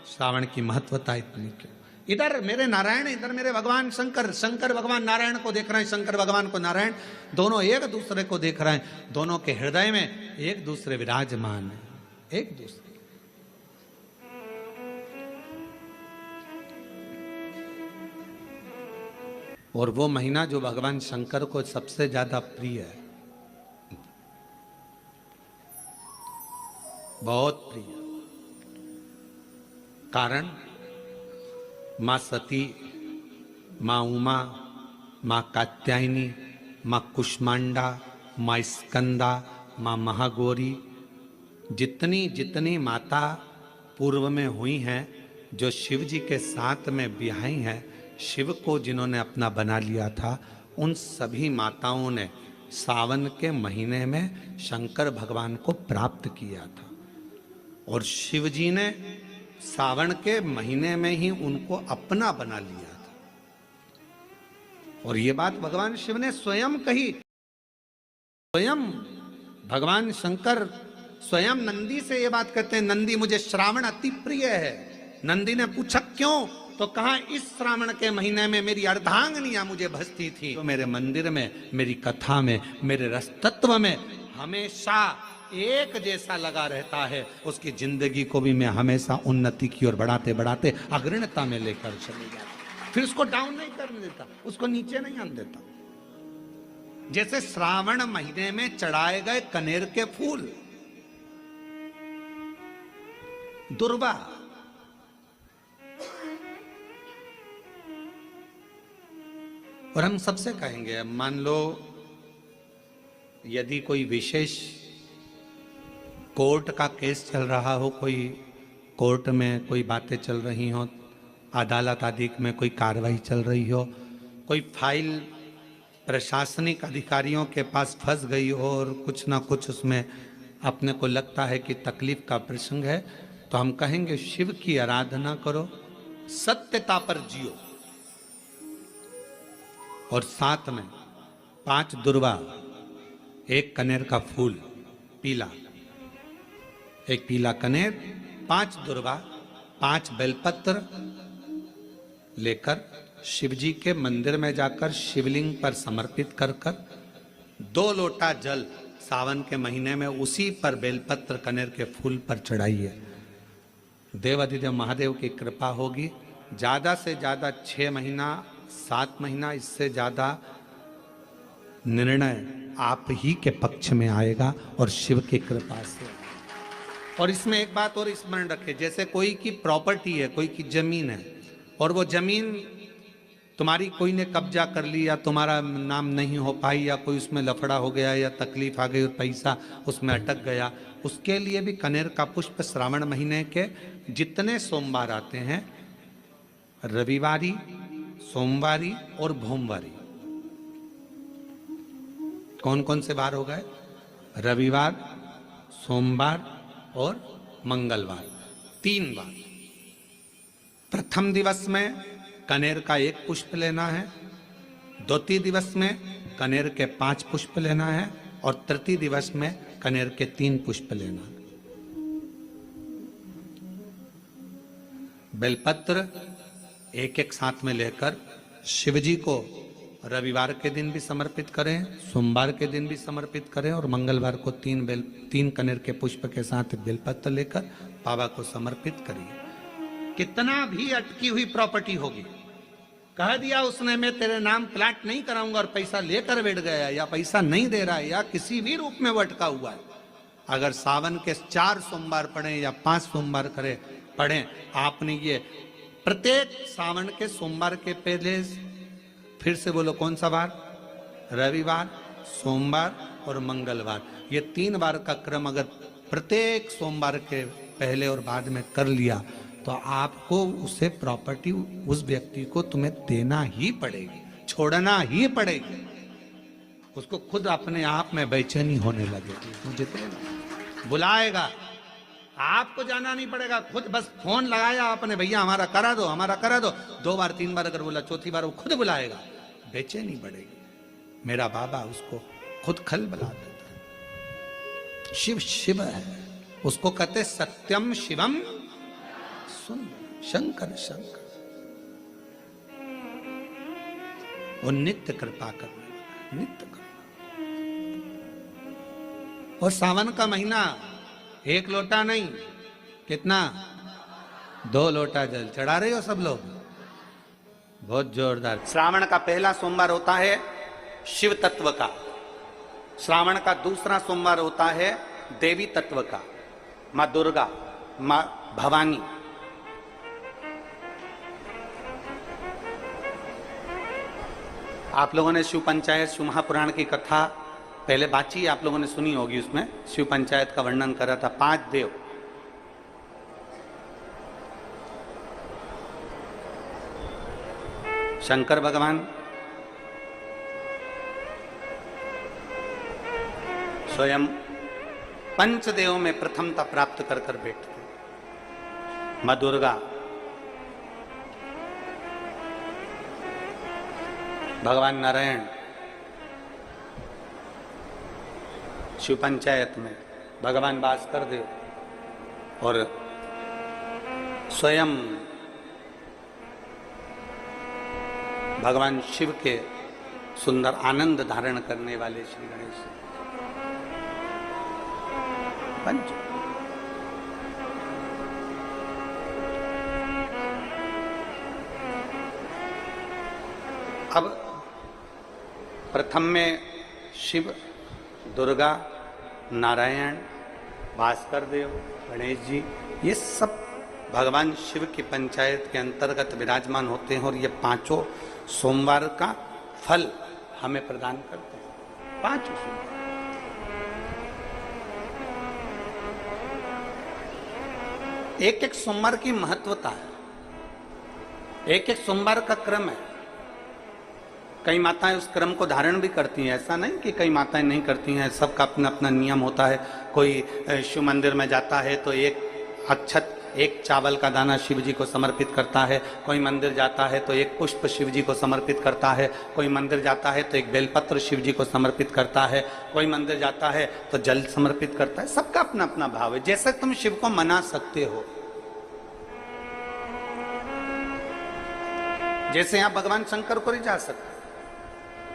श्रावण की महत्वता इतनी क्यों। इधर मेरे नारायण, इधर मेरे भगवान शंकर, शंकर भगवान नारायण को देख रहे हैं, शंकर भगवान को नारायण, दोनों एक दूसरे को देख रहे हैं, दोनों के हृदय में एक दूसरे विराजमान है, एक दूसरे। और वो महीना जो भगवान शंकर को सबसे ज्यादा प्रिय है, बहुत प्रिय। कारण माँ सती, माँ उमा, माँ कात्यायनी, माँ कुष्मांडा, माँ स्कंदा, माँ महागौरी, जितनी जितनी माता पूर्व में हुई हैं, जो शिव जी के साथ में ब्याही हैं, शिव को जिन्होंने अपना बना लिया था, उन सभी माताओं ने सावन के महीने में शंकर भगवान को प्राप्त किया था। और शिव जी ने सावन के महीने में ही उनको अपना बना लिया था। और ये बात भगवान शिव ने स्वयं कही। स्वयं भगवान शंकर स्वयं नंदी से ये बात कहते हैं, नंदी मुझे श्रावण अति प्रिय है। नंदी ने पूछा क्यों, तो कहा इस श्रावण के महीने में मेरी अर्धांगिनियां मुझे भजती थी, तो मेरे मंदिर में, मेरी कथा में, मेरे रसतत्व में हमेशा एक जैसा लगा रहता है। उसकी जिंदगी को भी मैं हमेशा उन्नति की ओर बढ़ाते बढ़ाते अग्रणता में लेकर चले जाता। फिर उसको डाउन नहीं करने देता, उसको नीचे नहीं आने देता। जैसे श्रावण महीने में चढ़ाए गए कनेर के फूल, दुर्वा, और हम सबसे कहेंगे, मान लो यदि कोई विशेष कोर्ट का केस चल रहा हो, कोई कोर्ट में कोई बातें चल रही हो, अदालत आदि में कोई कार्रवाई चल रही हो, कोई फाइल प्रशासनिक अधिकारियों के पास फंस गई हो और कुछ ना कुछ उसमें अपने को लगता है कि तकलीफ का प्रसंग है, तो हम कहेंगे शिव की आराधना करो, सत्यता पर जियो, और साथ में 5 दुर्वा, 1 कनेर का फूल पीला, 1 पीला कनेर, 5 दुर्वा, 5 बेलपत्र लेकर शिव जी के मंदिर में जाकर शिवलिंग पर समर्पित कर 2 लोटा जल सावन के महीने में उसी पर बेलपत्र कनेर के फूल पर चढ़ाइए। देवाधिदेव महादेव की कृपा होगी। ज्यादा से ज्यादा 6 महीना, 7 महीना, इससे ज्यादा निर्णय आप ही के पक्ष में आएगा और शिव की कृपा से। और इसमें एक बात और स्मरण रखें, जैसे कोई की प्रॉपर्टी है, कोई की जमीन है, और वो जमीन तुम्हारी कोई ने कब्जा कर लिया, तुम्हारा नाम नहीं हो पाई, या कोई उसमें लफड़ा हो गया, या तकलीफ आ गई और पैसा उसमें अटक गया, उसके लिए भी कनेर का पुष्प श्रावण महीने के जितने सोमवार आते हैं, रविवारी, सोमवारी और भोमवारी कौन कौन से वार हो गए? रविवार, सोमवार और मंगलवार, 3 बार। प्रथम दिवस में कनेर का 1 पुष्प लेना है, द्वितीय दिवस में कनेर के 5 पुष्प लेना है और तृतीय दिवस में कनेर के 3 पुष्प लेना है। बेलपत्र एक एक साथ में लेकर शिव जी को रविवार के दिन भी समर्पित करें, सोमवार के दिन भी समर्पित करें और मंगलवार को 3 कनेर के पुष्प के साथ बेलपत्र लेकर बाबा को समर्पित करिए। कितना भी अटकी हुई प्रॉपर्टी होगी, कह दिया उसने मैं तेरे नाम प्लाट नहीं कराऊंगा और पैसा लेकर बैठ गया या पैसा नहीं दे रहा है या किसी भी रूप में वो अटका हुआ है, अगर सावन के 4 सोमवार पढ़े या 5 सोमवार पढ़े, आपने ये प्रत्येक सावन के सोमवार के पहले, फिर से बोलो कौन सा बार? रविवार, सोमवार और मंगलवार, ये 3 बार का क्रम अगर प्रत्येक सोमवार के पहले और बाद में कर लिया तो आपको उसे प्रॉपर्टी उस व्यक्ति को तुम्हें देना ही पड़ेगी, छोड़ना ही पड़ेगी। उसको खुद अपने आप में बेचैनी होने लगेगी, मुझे देना बुलाएगा, आपको जाना नहीं पड़ेगा, खुद बस फोन लगाया आपने, भैया हमारा करा दो, हमारा करा दो, 2 बार 3 बार अगर बोला, चौथी बार वो खुद बुलाएगा, बेचैनी बढ़ेगी। मेरा बाबा उसको खुद खल बुला देता है। शिव शिव है, उसको कहते सत्यम शिवम सुन, शंकर शंकर, वो नित्य कृपा करने वाला, नित्य कृपा। और सावन का महीना 1 लोटा नहीं, कितना? 2 लोटा जल चढ़ा रहे हो सब लोग, बहुत जोरदार। श्रावण का पहला सोमवार होता है शिव तत्व का, श्रावण का दूसरा सोमवार होता है देवी तत्व का, माँ दुर्गा, माँ भवानी। आप लोगों ने शिव पंचायत, शिव महापुराण की कथा पहले बाची आप लोगों ने सुनी होगी, उसमें शिव पंचायत का वर्णन करा था। 5 देव, शंकर भगवान, स्वयं पंचदेव में प्रथमता प्राप्त कर कर बैठते, मां दुर्गा, भगवान नारायण शिव पंचायत में, भगवान भास्कर देव और स्वयं भगवान शिव के सुंदर आनंद धारण करने वाले श्री गणेश पंच। अब प्रथम में शिव, दुर्गा, नारायण, भास्कर देव, गणेश जी, ये सब भगवान शिव की पंचायत के अंतर्गत विराजमान होते हैं और ये 5 सोमवार का फल हमें प्रदान करते हैं। 5 सोमवार, एक एक सोमवार की महत्वता है, एक एक सोमवार का क्रम है। कई माताएं उस क्रम को धारण भी करती हैं, ऐसा नहीं कि कई माताएं नहीं करती हैं, सबका अपना अपना नियम होता है। कोई शिव मंदिर में जाता है तो 1 अक्षत, 1 चावल का दाना शिव जी को समर्पित करता है, कोई मंदिर जाता है तो 1 पुष्प शिव जी को समर्पित करता है, कोई मंदिर जाता है तो 1 बेलपत्र शिव जी को समर्पित करता है, कोई मंदिर जाता है तो जल समर्पित करता है। सबका अपना अपना भाव है, जैसे तुम शिव को मना सकते हो। जैसे आप भगवान शंकर को रिझा सकते।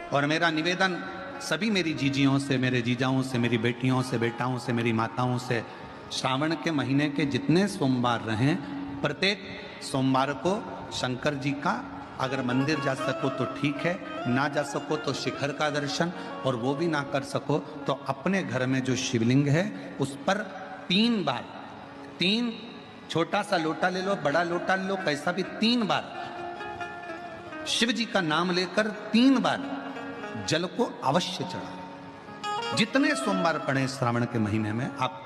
और मेरा निवेदन सभी मेरी जीजियों से, मेरे जीजाओं से, मेरी बेटियों से, बेटाओं से, मेरी माताओं से, श्रावण के महीने के जितने सोमवार रहें, प्रत्येक सोमवार को शंकर जी का अगर मंदिर जा सको तो ठीक है, ना जा सको तो शिखर का दर्शन, और वो भी ना कर सको तो अपने घर में जो शिवलिंग है उस पर 3 बार, 3 छोटा सा लोटा ले लो, बड़ा लोटा ले लो, कैसा भी, 3 बार शिव जी का नाम लेकर 3 बार जल को अवश्य चढ़ाओ। जितने सोमवार पड़े श्रावण के महीने में आप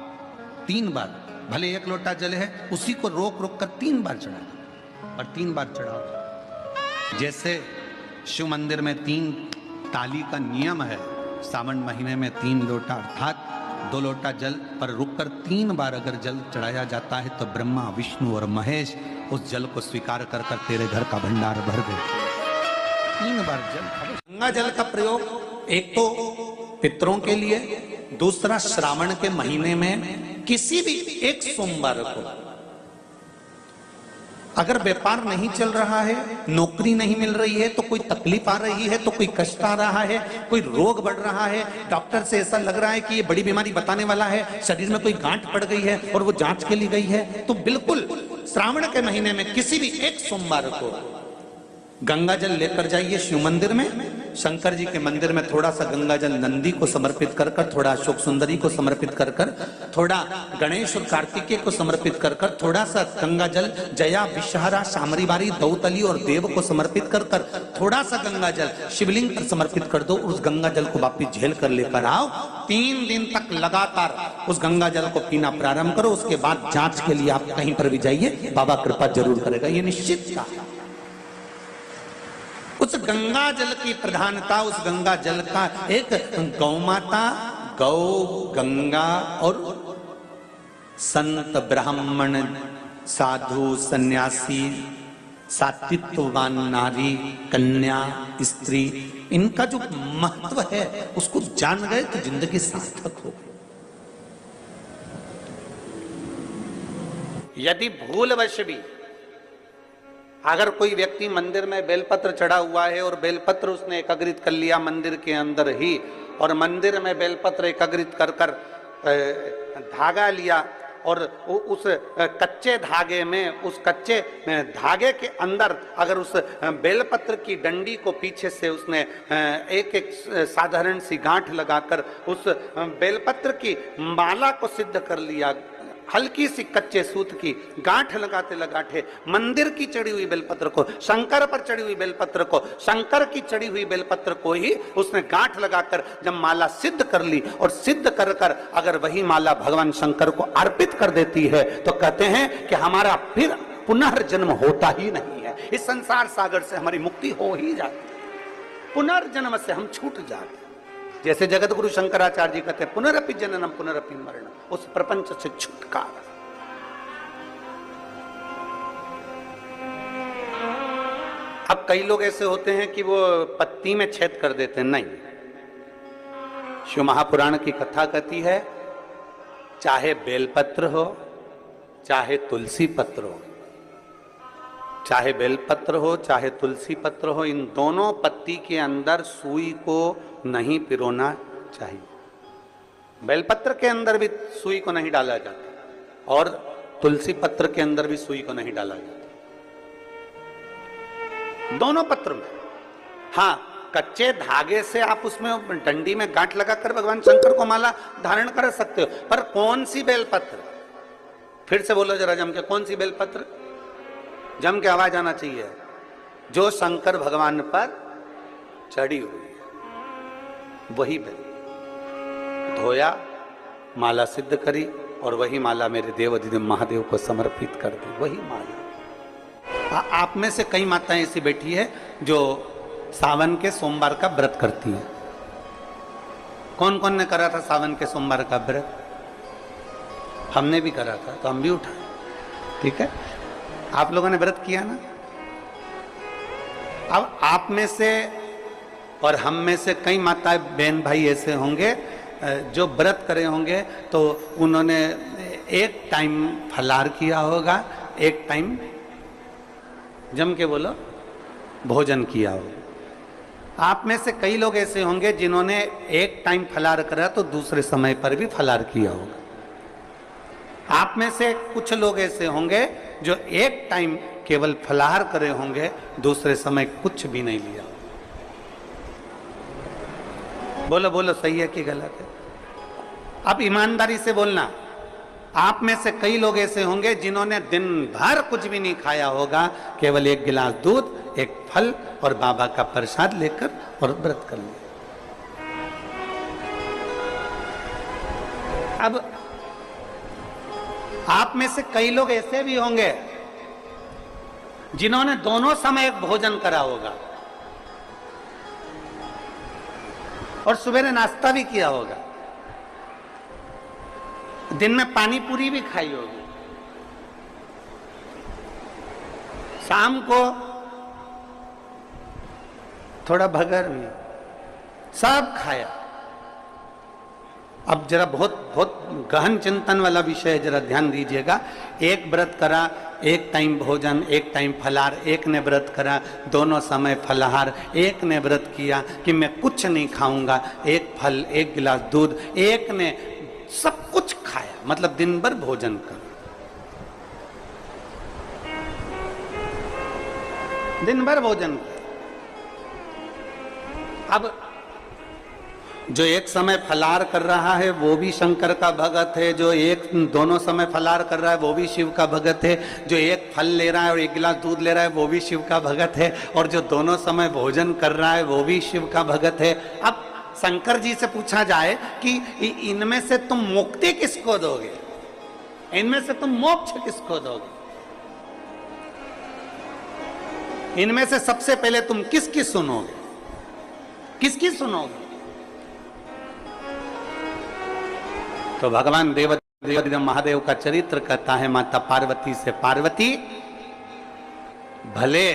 3 बार, भले 1 लोटा जल है उसी को रोक रोक कर 3 बार चढ़ाओ, और 3 बार चढ़ाओ। जैसे शिव मंदिर में 3 ताली का नियम है, सावन महीने में 3 लोटा अर्थात 2 लोटा जल पर रुककर 3 बार अगर जल चढ़ाया जाता है तो ब्रह्मा, विष्णु और महेश उस जल को स्वीकार कर कर तेरे घर का भंडार भर देते। 3 बार जल। गंगा जल का प्रयोग एक तो पितरों के लिए, दूसरा श्रावण के महीने में किसी भी एक सोमवार को अगर व्यापार नहीं चल रहा है, नौकरी नहीं मिल रही है, तो कोई तकलीफ आ रही है, तो कोई कष्ट आ रहा है, कोई रोग बढ़ रहा है, डॉक्टर से ऐसा लग रहा है कि ये बड़ी बीमारी बताने वाला है, शरीर में कोई गांठ पड़ गई है और वो जांच के लिए गई है, तो बिल्कुल श्रावण के महीने में किसी भी एक सोमवार को गंगा जल लेकर जाइए शिव मंदिर में। शंकर जी के मंदिर में थोड़ा सा गंगा जल नंदी को समर्पित कर कर, थोड़ा अशोक सुंदरी को समर्पित कर कर, थोड़ा गणेश और कार्तिकेय को समर्पित कर कर, थोड़ा सा गंगा जल जया, विषहरा, शामरीबारी, दौतली और देव को समर्पित कर कर, थोड़ा सा गंगा जल शिवलिंग पर समर्पित कर दो। उस गंगा जल को वापिस झेल कर लेकर आओ। 3 दिन तक लगातार उस गंगा जल को पीना प्रारंभ करो। उसके बाद जांच के लिए आप कहीं पर भी जाइए, बाबा कृपा जरूर करेगा, ये निश्चित था। उस गंगा जल की प्रधानता, उस गंगा जल का एक गौ माता, गौ, गंगा और संत, ब्राह्मण, साधु, सन्यासी, सात्वित्ववान नारी, कन्या, स्त्री, इनका जो महत्व है उसको जान गए तो जिंदगी सार्थक हो। यदि भूलवश भी अगर कोई व्यक्ति मंदिर में बेलपत्र चढ़ा हुआ है और बेलपत्र उसने एकत्रित कर लिया मंदिर के अंदर ही, और मंदिर में बेलपत्र एकत्रित कर कर धागा लिया और उस कच्चे धागे में, उस कच्चे धागे के अंदर अगर उस बेलपत्र की डंडी को पीछे से उसने एक एक साधारण सी गांठ लगाकर उस बेलपत्र की माला को सिद्ध कर लिया, हल्की सी कच्चे सूत की गांठ लगाते लगाते मंदिर की चढ़ी हुई बेलपत्र को, शंकर पर चढ़ी हुई बेलपत्र को, शंकर की चढ़ी हुई बेलपत्र को ही उसने गांठ लगाकर जब माला सिद्ध कर ली और सिद्ध कर कर अगर वही माला भगवान शंकर को अर्पित कर देती है तो कहते हैं कि हमारा फिर पुनर्जन्म होता ही नहीं है। इस संसार सागर से हमारी मुक्ति हो ही जाती है, पुनर्जन्म से हम छूट जाते हैं। जैसे जगत गुरु शंकराचार्य जी कहते हैं पुनरपि जननम पुनरपि मरणम, उस प्रपंच से छुटकारा। अब कई लोग ऐसे होते हैं कि वो पत्ती में छेद कर देते हैं, नहीं। शिव महापुराण की कथा कहती है चाहे बेलपत्र हो चाहे तुलसी पत्र हो, चाहे बेलपत्र हो चाहे तुलसी पत्र हो, इन दोनों पत्ती के अंदर सुई को नहीं पिरोना चाहिए। बेलपत्र के अंदर भी सुई को नहीं डाला जाता और तुलसी पत्र के अंदर भी सुई को नहीं डाला जाता, दोनों पत्र में। हाँ, कच्चे धागे से आप उसमें डंडी में गांठ लगाकर भगवान शंकर को माला धारण कर सकते हो, पर कौन सी बेलपत्र? फिर से बोलो जरा जम के, कौन सी बेलपत्र? जम के आवाज आना चाहिए। जो शंकर भगवान पर चढ़ी हुई है वही बेल धोया, माला सिद्ध करी और वही माला मेरे देव अधिदेव महादेव को समर्पित कर दी, वही माला। आप में से कई माताएं ऐसी बैठी है जो सावन के सोमवार का व्रत करती है। कौन कौन ने करा था सावन के सोमवार का व्रत? हमने भी करा था, तो हम भी उठाए, ठीक है। आप लोगों ने व्रत किया ना। अब आप में से और हम में से कई माताएं बहन भाई ऐसे होंगे जो व्रत करे होंगे, तो उन्होंने एक टाइम फलाहार किया होगा, एक टाइम जम के बोलो भोजन किया होगा। आप में से कई लोग ऐसे होंगे जिन्होंने एक टाइम फलाहार करा तो दूसरे समय पर भी फलाहार किया होगा। आप में से कुछ लोग ऐसे होंगे जो एक टाइम केवल फलाहार करे होंगे, दूसरे समय कुछ भी नहीं लिया। बोलो बोलो, सही है कि गलत है? अब ईमानदारी से बोलना। आप में से कई लोग ऐसे होंगे जिन्होंने दिन भर कुछ भी नहीं खाया होगा, केवल एक गिलास दूध, एक फल और बाबा का प्रसाद लेकर और व्रत कर लिया। अब आप में से कई लोग ऐसे भी होंगे जिन्होंने दोनों समय भोजन करा होगा और सवेरे नाश्ता भी किया होगा, दिन में पानी पूरी भी खाई होगी, शाम को थोड़ा भगर भी, सब खाया। अब जरा बहुत बहुत गहन चिंतन वाला विषय है, जरा ध्यान दीजिएगा। एक व्रत करा, एक टाइम भोजन, एक टाइम फलाहार, एक ने व्रत करा दोनों समय फलाहार, एक ने व्रत किया कि मैं कुछ नहीं खाऊंगा, एक फल, एक गिलास दूध, एक ने सब कुछ खाया, मतलब दिन भर भोजन कर, दिन भर भोजन कर। अब जो एक समय फलाहार कर रहा है वो भी शंकर का भगत है, जो एक दोनों समय फलाहार कर रहा है वो भी शिव का भगत है, जो एक फल ले रहा है और एक गिलास दूध ले रहा है वो भी शिव का भगत है, और जो दोनों समय भोजन कर रहा है वो भी शिव का भगत है। अब शंकर जी से पूछा जाए कि इनमें से तुम मुक्ति किसको दोगे, इनमें से तुम मोक्ष किसको दोगे, इनमें से सबसे पहले तुम किसकी सुनोगे, किसकी सुनोगे? तो भगवान देव महादेव का चरित्र कहता है माता पार्वती से, पार्वती भले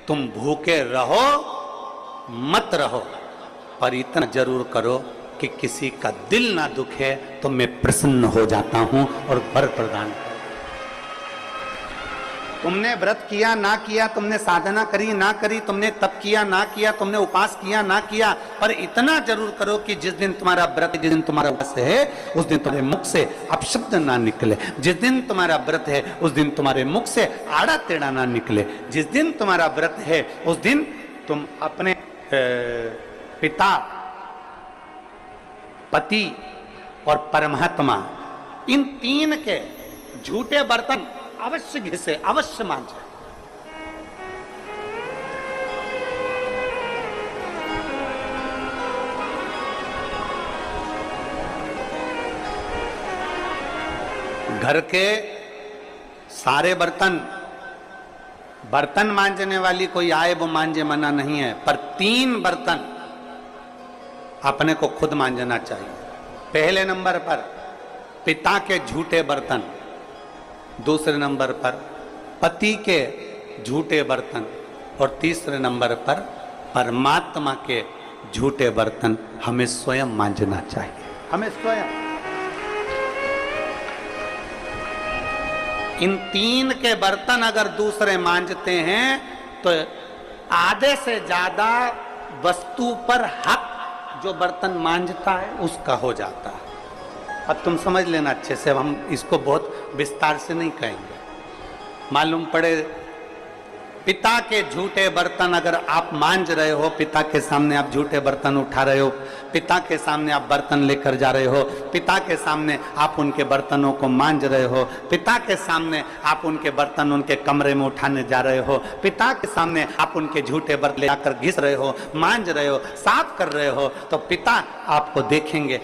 तुम भूखे रहो मत रहो, पर इतना जरूर करो कि किसी का दिल ना दुखे, तो मैं प्रसन्न हो जाता हूं और वर प्रदान कर। तुमने व्रत किया ना किया, तुमने साधना करी ना करी, तुमने तप किया ना किया, तुमने उपास किया ना किया, पर इतना जरूर करो कि जिस दिन तुम्हारा व्रत, जिस दिन तुम्हारा उपवास है, उस दिन तुम्हारे मुख से अपशब्द ना निकले। जिस दिन तुम्हारा व्रत है उस दिन तुम्हारे मुख से आड़ा टेढ़ा ना निकले। जिस दिन तुम्हारा व्रत है उस दिन तुम अपने पिता, पति और परमात्मा, इन तीन के झूठे बर्तन अवश्य घिसे, अवश्य मांझे। घर के सारे बर्तन मांजने वाली कोई आए वो मांजे, मना नहीं है, पर 3 बर्तन अपने को खुद मांजना चाहिए। पहले नंबर पर पिता के झूठे बर्तन, दूसरे नंबर पर पति के झूठे बर्तन, और तीसरे नंबर पर परमात्मा के झूठे बर्तन हमें स्वयं मांजना चाहिए, हमें स्वयं। इन 3 के बर्तन अगर दूसरे मांजते हैं तो आधे से ज्यादा वस्तु पर हक जो बर्तन मांजता है उसका हो जाता है। अब तुम समझ लेना अच्छे से, हम इसको बहुत विस्तार से नहीं कहेंगे। मालूम पड़े पिता के झूठे बर्तन अगर आप मांज रहे हो, पिता के सामने आप झूठे बर्तन उठा रहे हो, पिता के सामने आप बर्तन लेकर जा रहे हो, पिता के सामने आप उनके बर्तनों को मांज रहे हो, पिता के सामने आप उनके बर्तन उनके कमरे में उठाने जा रहे हो, पिता के सामने आप उनके झूठे बर्तन लेकर घिस रहे हो, मांज रहे हो, साफ कर रहे हो, तो पिता आपको देखेंगे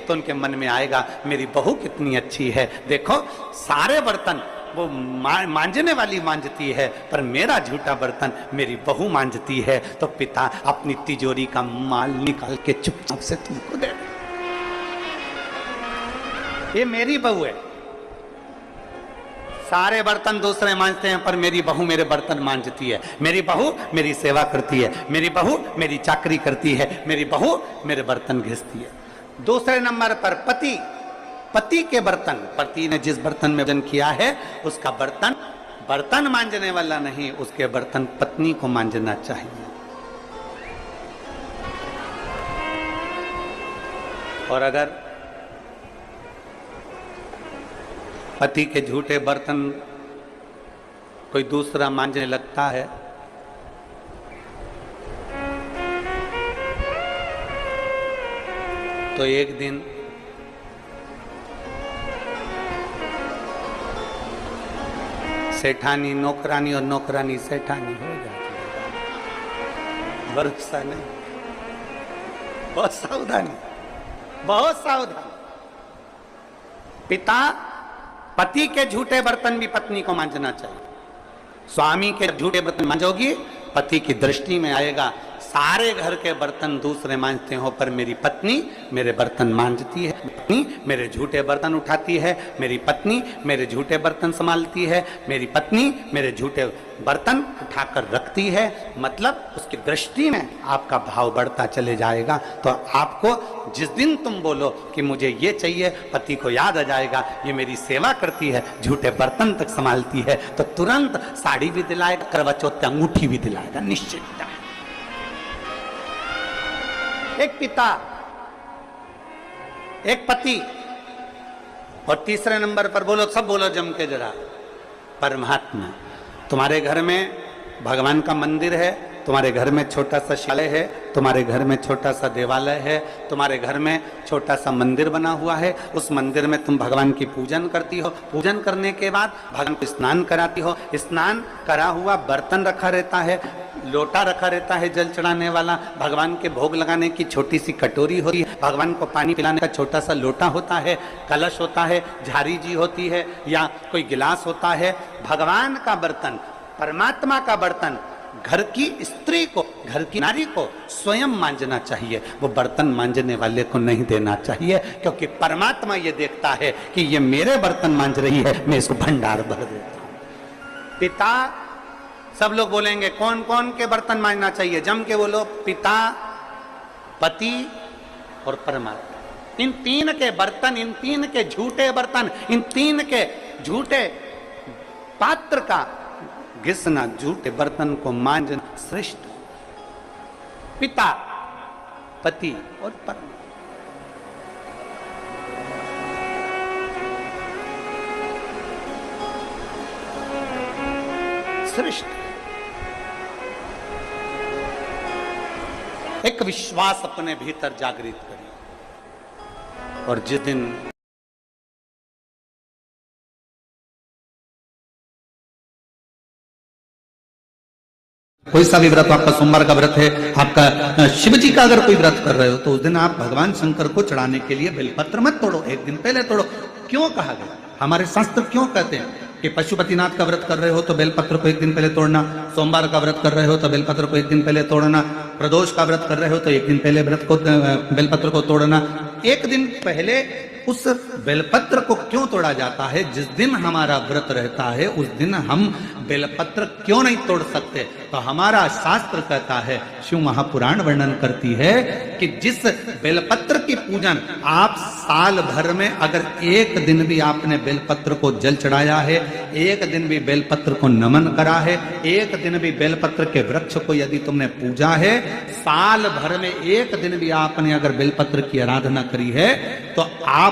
तो उनके मन में आएगा मेरी बहू कितनी अच्छी है। देखो सारे बर्तन वो मांजने वाली मांजती है, पर मेरा झूठा बर्तन मेरी बहू मांजती है, तो पिता अपनी तिजोरी का माल निकाल के चुपचाप से तुमको दे दे। ये मेरी बहू है। सारे बर्तन दूसरे मांजते हैं, पर मेरी बहू मेरे बर्तन मांजती है, मेरी बहू मेरी सेवा करती है, मेरी बहू मेरी चाकरी करती है, मेरी बहू मेरे बर्तन घिसती है। दूसरे नंबर पर पति के बर्तन, पति ने जिस बर्तन में भोजन किया है उसका बर्तन मांजने वाला नहीं, उसके बर्तन पत्नी को मांजना चाहिए। और अगर पति के झूठे बर्तन कोई दूसरा मांजने लगता है तो एक दिन सेठानी नौकरानी और नौकरानी सेठानी हो जाती है। भरोसा नहीं, बहुत सावधानी, बहुत सावधान। पिता पति के झूठे बर्तन भी पत्नी को मांजना चाहिए। स्वामी के झूठे बर्तन मांजोगी, पति की दृष्टि में आएगा सारे घर के बर्तन दूसरे मांजते हो, पर मेरी पत्नी मेरे बर्तन मांजती है, पत्नी मेरे झूठे बर्तन उठाती है, मेरी पत्नी मेरे झूठे बर्तन संभालती है, मेरी पत्नी मेरे झूठे बर्तन उठाकर रखती है। मतलब उसकी दृष्टि में आपका भाव बढ़ता चले जाएगा। तो आपको जिस दिन तुम बोलो कि मुझे ये चाहिए, पति को याद आ जाएगा ये मेरी सेवा करती है, झूठे बर्तन तक संभालती है, तो तुरंत साड़ी भी दिलाएगा, करवा चौथ की अंगूठी भी दिलाएगा, निश्चित। एक पिता, एक पति, और तीसरे नंबर पर बोलो, सब बोलो जम के जरा, परमात्मा। तुम्हारे घर में भगवान का मंदिर है, तुम्हारे घर में छोटा सा शिवालय है, तुम्हारे घर में छोटा सा देवालय है, तुम्हारे घर में छोटा सा मंदिर बना हुआ है, उस मंदिर में तुम भगवान की पूजन करती हो, पूजन करने के बाद भगवान को स्नान कराती हो, स्नान करा हुआ बर्तन रखा रहता है, लोटा रखा रहता है जल चढ़ाने वाला, भगवान के भोग लगाने की छोटी सी कटोरी होती है, भगवान को पानी पिलाने का छोटा सा लोटा होता है, कलश होता है, झारी जी होती है, या कोई गिलास होता है। भगवान का बर्तन, परमात्मा का बर्तन घर की स्त्री को, घर की नारी को स्वयं मांजना चाहिए, वो बर्तन मांजने वाले को नहीं देना चाहिए, क्योंकि परमात्मा ये देखता है कि ये मेरे बर्तन मांज रही है, मैं इसको भंडार भर देता हूं। पिता, सब लोग बोलेंगे कौन कौन के बर्तन मांजना चाहिए, जम के बोलो, पिता, पति और परमात्मा। इन तीन के बर्तन, इन तीन के झूठे बर्तन, इन तीन के झूठे पात्र का घिसना, झूठे बर्तन को मांजना श्रेष्ठ। पिता, पति और परमात्मा। श्रेष्ठ। एक विश्वास अपने भीतर जागृत करिए, और जिस दिन कोई सा भी व्रत, आपका सोमवार का व्रत है, आपका शिव जी का अगर कोई व्रत कर रहे हो, तो उस दिन आप भगवान शंकर को चढ़ाने के लिए बेलपत्र मत तोड़ो, एक दिन पहले तोड़ो। क्यों कहा गया, हमारे शास्त्र क्यों कहते हैं कि पशुपतिनाथ का व्रत कर रहे हो तो बेलपत्र को एक दिन पहले तोड़ना, सोमवार का व्रत कर रहे हो तो बेलपत्र को एक दिन पहले तोड़ना, प्रदोष का व्रत कर रहे हो तो एक दिन पहले व्रत को, बेलपत्र को तोड़ना। एक दिन पहले उस बेलपत्र को क्यों तोड़ा जाता है? जिस दिन हमारा व्रत रहता है उस दिन हम बेलपत्र क्यों नहीं तोड़ सकते? तो हमारा शास्त्र कहता है, शिव महापुराण वर्णन करती है कि जिस बेलपत्र की पूजन आप साल भर में अगर एक दिन भी आपने बेलपत्र को जल चढ़ाया है, एक दिन भी बेलपत्र को नमन करा है, एक दिन भी बेलपत्र के वृक्ष को यदि तुमने पूजा है, साल भर में एक दिन भी आपने अगर बेलपत्र की आराधना करी है, तो आप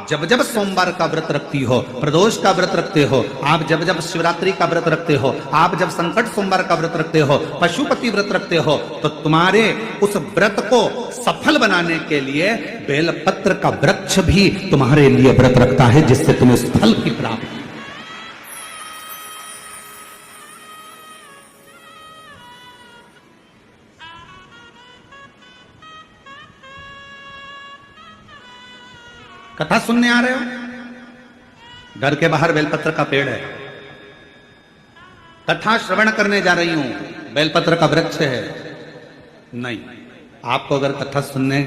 जब जब सोमवार का व्रत रखती हो, प्रदोष का व्रत रखते हो, आप जब जब शिवरात्रि का व्रत रखते हो, आप जब संकट सोमवार का व्रत रखते हो, पशुपति व्रत रखते हो, तो तुम्हारे उस व्रत को सफल बनाने के लिए बेलपत्र का वृक्ष भी तुम्हारे लिए व्रत रखता है, जिससे तुम्हें उस फल की प्राप्ति। कथा सुनने आ रहे हो? घर के बाहर बेलपत्र का पेड़ है, कथा श्रवण करने जा रही हूं, बेलपत्र का वृक्ष है। नहीं, आपको अगर कथा सुनने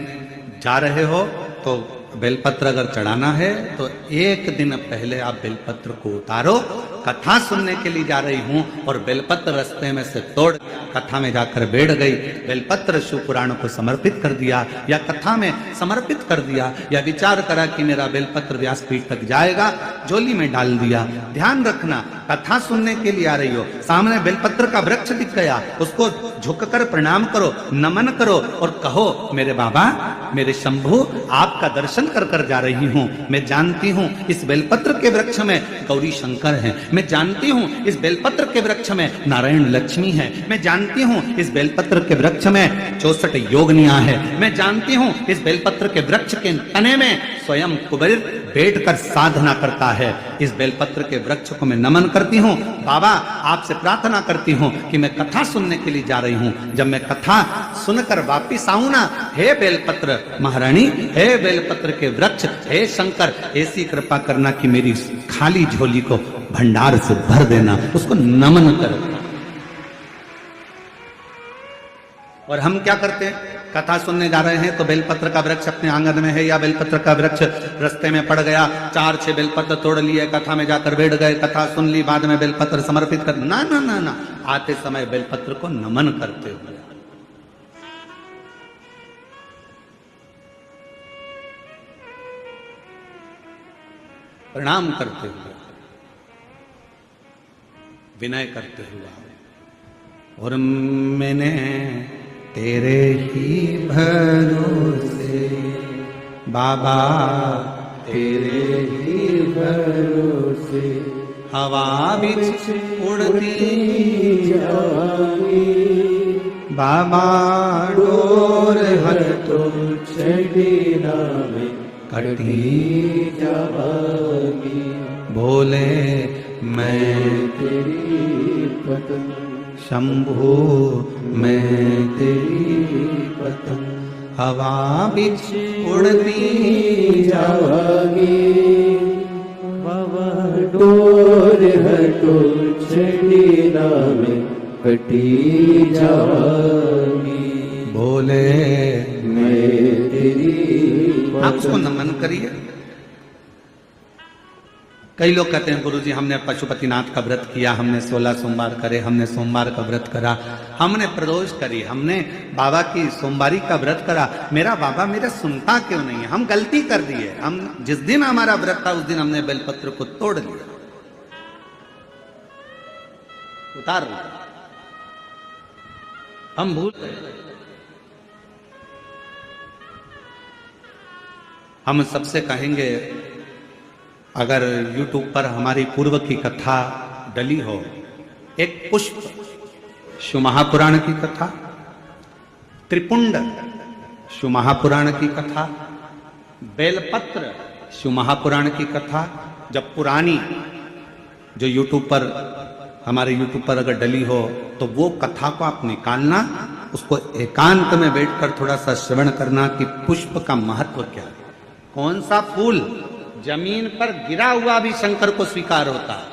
जा रहे हो तो बेलपत्र अगर चढ़ाना है तो एक दिन पहले आप बेलपत्र को उतारो। कथा सुनने के लिए जा रही हूं और बेलपत्र रास्ते में से तोड़ कथा में जाकर बैठ गई, बेलपत्र शिव पुराण को समर्पित कर दिया या कथा में समर्पित कर दिया, या विचार करा कि मेरा बेलपत्र व्यासपीठ तक जाएगा, झोली में डाल दिया। ध्यान रखना, कथा सुनने के लिए आ रही हो, सामने बेलपत्र का वृक्ष दिख गया, उसको झुककर प्रणाम करो, नमन करो और कहो, मेरे बाबा, मेरे शंभु, आपका दर्शन कर कर जा रही हूं। मैं जानती हूं इस बेलपत्र के वृक्ष में गौरी शंकर हैं, मैं जानती हूं इस बेलपत्र के वृक्ष में नारायण लक्ष्मी है, मैं जानती हूं इस बेलपत्र के वृक्ष में 64 योगनियां है, मैं जानती हूं इस बेलपत्र के वृक्ष के तने में स्वयं कुबेर बैठकर साधना करता है। इस बेलपत्र के वृक्ष को मैं नमन करती हूं। बाबा, आपसे प्रार्थना करती हूं कि मैं कथा सुनने के लिए जा रही हूं, जब मैं कथा सुनकर वापिस आऊं ना, हे बेलपत्र महारानी, हे बेलपत्र के वृक्ष, हे शंकर, ऐसी कृपा करना कि मेरी खाली झोली को भंडार से भर देना, उसको नमन कर। और हम क्या करते हैं, कथा सुनने जा रहे हैं तो बेलपत्र का वृक्ष अपने आंगन में है या बेलपत्र का वृक्ष रास्ते में पड़ गया, 4-6 बेलपत्र तोड़ लिए, कथा में जाकर बैठ गए, कथा सुन ली, बाद में बेलपत्र समर्पित कर, ना ना ना ना, आते समय बेलपत्र को नमन करते हुए, प्रणाम करते हुए, विनय करते हुए। और मैंने तेरे ही भरोसे बाबा, तेरे ही भरोसे हवा बिच उड़ती जाऊंगी, बाबा डोर हर तो छड़ीना में कटी जाऊंगी, बोले मैं तेरी पतंग, शंभू मैं तेरी पतंग, हवा बिच उड़ती जाऊंगी, बाबा डोर हटो छड़ीना में कटी जाऊंगी, बोले मैं तेरी। आप उसको नमन करिए। कई लोग कहते हैं गुरुजी हमने पशुपतिनाथ का व्रत किया, हमने 16 सोमवार करे, हमने सोमवार का व्रत करा, हमने प्रदोष करी, हमने बाबा की सोमवारी का व्रत करा, मेरा बाबा मेरा सुनता क्यों नहीं है? हम गलती कर दिए। हम जिस दिन हमारा व्रत था उस दिन हमने बेलपत्र को तोड़ लिया, उतार लिया, हम भूल गए। हम सबसे कहेंगे अगर YouTube पर हमारी पूर्व की कथा डली हो, एक पुष्प शिव महापुराण की कथा, त्रिपुंड शिव महापुराण की कथा, बेलपत्र शिव महापुराण की कथा, जब पुरानी जो YouTube पर हमारे YouTube पर अगर डली हो तो वो कथा को आप निकालना, उसको एकांत में बैठकर थोड़ा सा श्रवण करना कि पुष्प का महत्व क्या है। कौन सा फूल जमीन पर गिरा हुआ भी शंकर को स्वीकार होता है,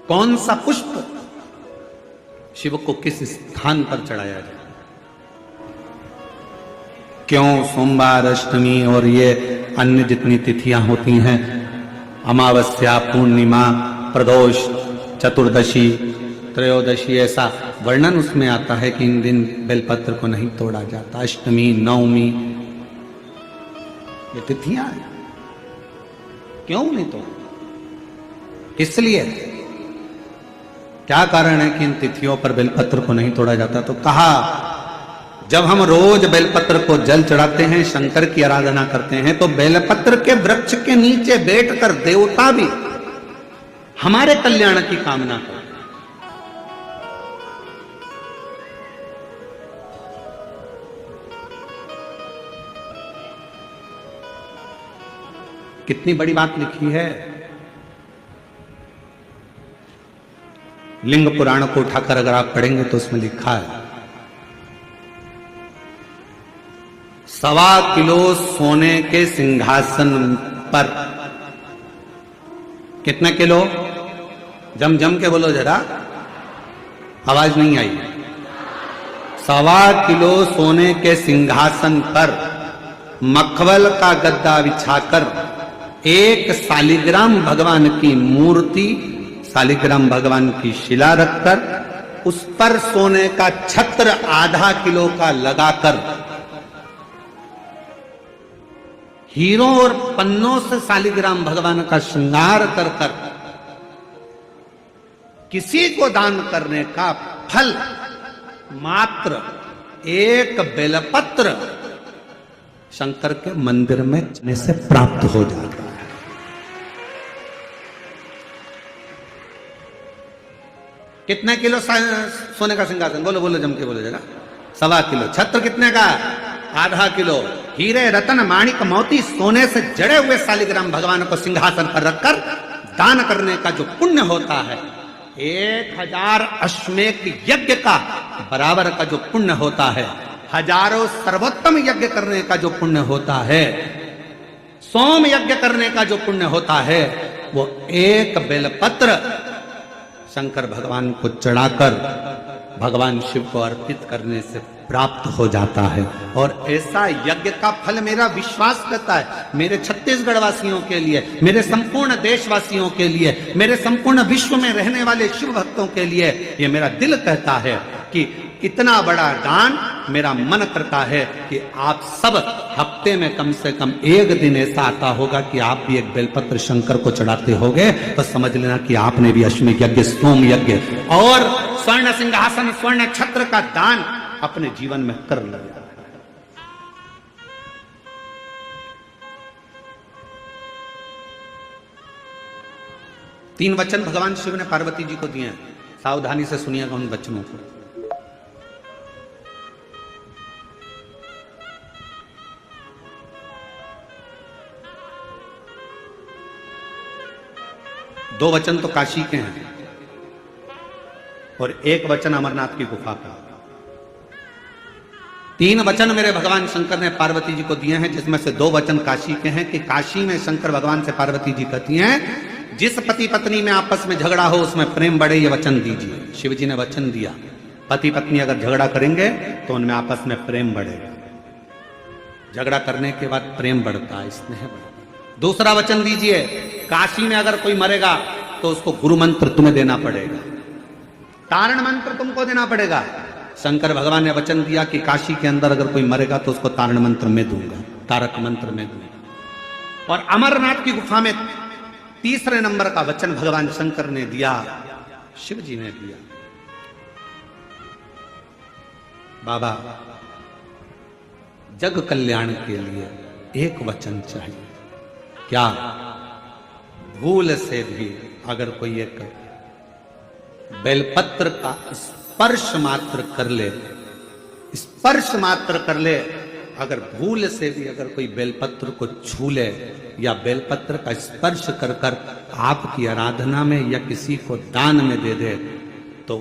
कौन सा पुष्प शिव को किस स्थान पर चढ़ाया जाए, क्यों सोमवार, अष्टमी और ये अन्य जितनी तिथियां होती हैं, अमावस्या, पूर्णिमा, प्रदोष, चतुर्दशी, त्रयोदशी, ऐसा वर्णन उसमें आता है कि इन दिन बेलपत्र को नहीं तोड़ा जाता। अष्टमी, नवमी, ये तिथियां हैं, क्यों नहीं तोड़ा? इसलिए क्या कारण है कि इन तिथियों पर बेलपत्र को नहीं तोड़ा जाता? तो कहा जब हम रोज बेलपत्र को जल चढ़ाते हैं, शंकर की आराधना करते हैं, तो बेलपत्र के वृक्ष के नीचे बैठकर देवता भी हमारे कल्याण की कामना करते। कितनी बड़ी बात लिखी है। लिंग पुराण को उठाकर अगर आप पढ़ेंगे तो उसमें लिखा है 1.25 किलो सोने के सिंहासन पर, कितने किलो? जम जम के बोलो जरा, आवाज नहीं आई। 1.25 किलो सोने के सिंहासन पर मखमल का गद्दा बिछाकर एक शालिग्राम भगवान की मूर्ति, शालिग्राम भगवान की शिला रखकर उस पर सोने का छत्र 0.5 किलो का लगाकर हीरों और पन्नों से शालिग्राम भगवान का श्रृंगार कर कर किसी को दान करने का फल मात्र एक बेलपत्र शंकर के मंदिर में जाने से प्राप्त हो जाता है। कितने किलो सोने का सिंहासन? बोलो बोलो, जम के बोलो जरा। 1.25 किलो। छत्र कितने का? 0.5 किलो। हीरे, रतन, माणिक, मोती, सोने से जड़े हुए शालिग्राम भगवान को सिंहासन पर रखकर दान करने का जो पुण्य होता है, 1000 अश्वमेध यज्ञ का बराबर का जो पुण्य होता है, हजारों सर्वोत्तम यज्ञ करने का जो पुण्य होता है, सोम यज्ञ करने का जो पुण्य होता है, वो एक बेलपत्र शंकर भगवान को चढ़ाकर भगवान शिव को अर्पित करने से प्राप्त हो जाता है। और ऐसा यज्ञ का फल मेरा विश्वास करता है, मेरे छत्तीसगढ़ वासियों के लिए, मेरे संपूर्ण देशवासियों के लिए, मेरे संपूर्ण विश्व में रहने वाले शिव भक्तों के लिए, ये मेरा दिल कहता है कि इतना बड़ा दान मेरा मन करता है कि आप सब हफ्ते में कम से कम एक दिन ऐसा आता होगा कि आप भी एक बेलपत्र शंकर को चढ़ाते होगे, तो समझ लेना कि आपने भी अश्वमेध यज्ञ, सोम यज्ञ और स्वर्ण सिंहासन, स्वर्ण छत्र का दान अपने जीवन में कर लिया। तीन वचन भगवान शिव ने पार्वती जी को दिए हैं, सावधानी से सुनिएगा उन वचनों को। दो वचन तो काशी के हैं और एक वचन अमरनाथ की गुफा का। तीन वचन मेरे भगवान शंकर ने पार्वती जी को दिए हैं, जिसमें से दो वचन काशी के हैं कि काशी में शंकर भगवान से पार्वती जी कहती हैं, जिस पति पत्नी में आपस में झगड़ा हो उसमें प्रेम बढ़े, ये वचन दीजिए। शिव जी ने वचन दिया, पति पत्नी अगर झगड़ा करेंगे तो उनमें आपस में प्रेम बढ़ेगा। झगड़ा करने के बाद प्रेम बढ़ता है, स्नेह बढ़ता है। दूसरा वचन दीजिए, काशी में अगर कोई मरेगा तो उसको गुरु मंत्र तुम्हें देना पड़ेगा, तारण मंत्र तुमको देना पड़ेगा। शंकर भगवान ने वचन दिया कि काशी के अंदर अगर कोई मरेगा तो उसको तारण मंत्र में दूंगा, तारक मंत्र में दूंगा। और अमरनाथ की गुफा में तीसरे नंबर का वचन भगवान शंकर ने दिया, शिव जी ने दिया, बाबा जग कल्याण के लिए एक वचन चाहिए। क्या? भूल से भी अगर कोई एक बेलपत्र का स्पर्श मात्र कर ले, स्पर्श मात्र कर ले, अगर भूल से भी अगर कोई बेलपत्र को छू ले या बेलपत्र का स्पर्श कर कर आपकी आराधना में या किसी को दान में दे दे, तो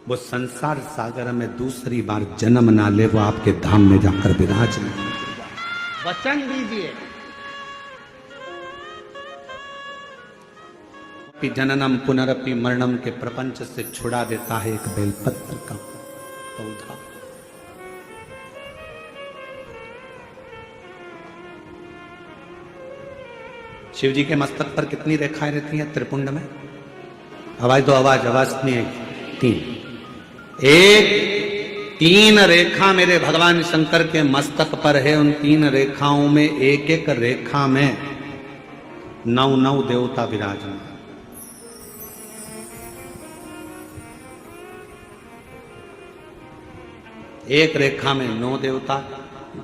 वो संसार सागर में दूसरी बार जन्म ना ले, वो आपके धाम में जाकर विराज नहीं। वचन दीजिए कि जननम पुनरपि मरणम के प्रपंच से छुड़ा देता है एक बेलपत्र का पौधा। शिव जी के मस्तक पर कितनी रेखाएं रहती हैं त्रिपुंड में? आवाज दो, आवाज आवाज नहीं है। तीन, एक तीन रेखा मेरे भगवान शंकर के मस्तक पर है। उन तीन रेखाओं में एक एक रेखा में 9 देवता विराजमान। एक रेखा में 9 देवता,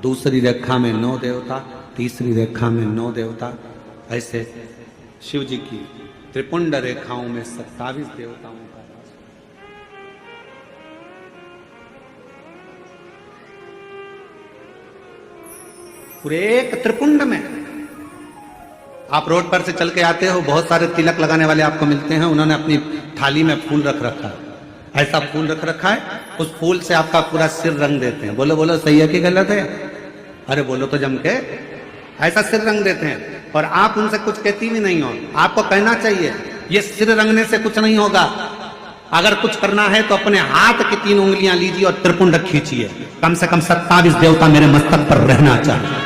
दूसरी रेखा में 9 देवता, तीसरी रेखा में 9 देवता। ऐसे शिव जी की त्रिपुंड रेखाओं में 27 देवताओं का वास। पूरे एक त्रिपुंड में। आप रोड पर से चल के आते हो, बहुत सारे तिलक लगाने वाले आपको मिलते हैं, उन्होंने अपनी थाली में फूल रख रखा है, ऐसा फूल रख रखा है, उस फूल से आपका पूरा सिर रंग देते हैं। बोलो बोलो, सही है कि गलत है? अरे बोलो तो जम के। ऐसा सिर रंग देते हैं और आप उनसे कुछ कहती भी नहीं हो। आपको कहना चाहिए ये सिर रंगने से कुछ नहीं होगा, अगर कुछ करना है तो अपने हाथ की 3 उंगलियां लीजिए और त्रिपुंड खींचिए। कम से कम 27 देवता मेरे मस्तक पर रहना चाहिए।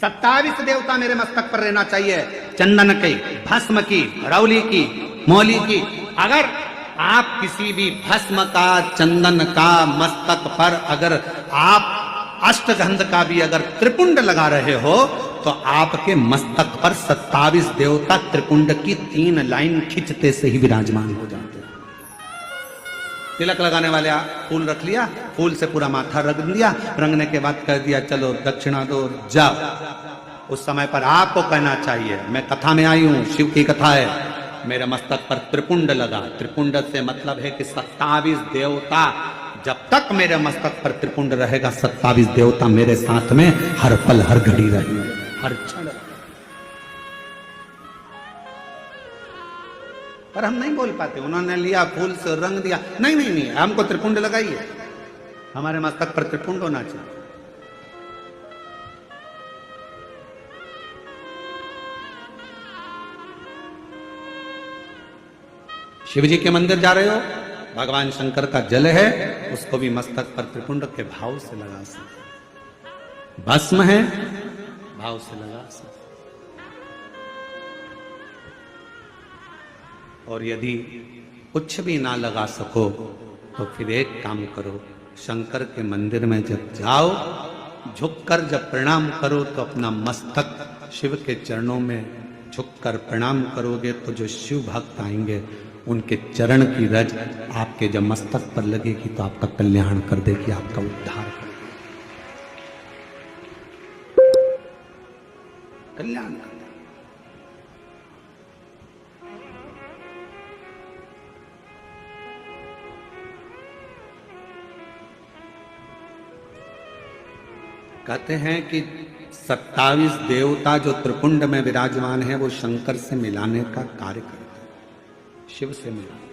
27 देवता मेरे मस्तक पर रहना चाहिए। चंदन की, भस्म की, रौली की, मौली की। अगर आप किसी भी भस्म का, चंदन का मस्तक पर अगर आप अष्टगंध का भी अगर त्रिपुंड लगा रहे हो तो आपके मस्तक पर 27 देवता त्रिपुंड की 3 लाइन खींचते से ही विराजमान हो जाते हैं। तिलक लगाने वाले फूल रख लिया, फूल से पूरा माथा रंग दिया, रंगने के बाद कह दिया चलो दक्षिणा दो, जाओ। उस समय पर आपको कहना चाहिए, मैं कथा में आई हूं, शिव की कथा है, मेरे मस्तक पर त्रिपुंड लगा। त्रिपुंड से मतलब है कि 27 देवता, जब तक मेरे मस्तक पर त्रिपुंड रहेगा 27 देवता मेरे साथ में हर पल हर घड़ी रहेंगे, हर क्षण। पर हम नहीं बोल पाते, उन्होंने लिया फूल से रंग दिया, नहीं नहीं नहीं, हमको त्रिपुंड लगाइए, हमारे मस्तक पर त्रिपुंड होना चाहिए। शिव जी के मंदिर जा रहे हो, भगवान शंकर का जल है, उसको भी मस्तक पर त्रिपुंड के भाव से लगा सकते। भस्म है, भाव से लगा सकते। और यदि कुछ भी ना लगा सको तो फिर एक काम करो, शंकर के मंदिर में जब जाओ, झुककर जब प्रणाम करो तो अपना मस्तक शिव के चरणों में झुककर प्रणाम करोगे तो जो शिव भक्त आएंगे उनके चरण की रज आपके जब मस्तक पर लगेगी तो आपका कल्याण कर देगी, आपका उद्धार कर देगी, कल्याण कर देगी। कहते हैं कि 27 देवता जो त्रिपुंड में विराजमान है वो शंकर से मिलाने का कार्य करते हैं, शिव से मिलाने।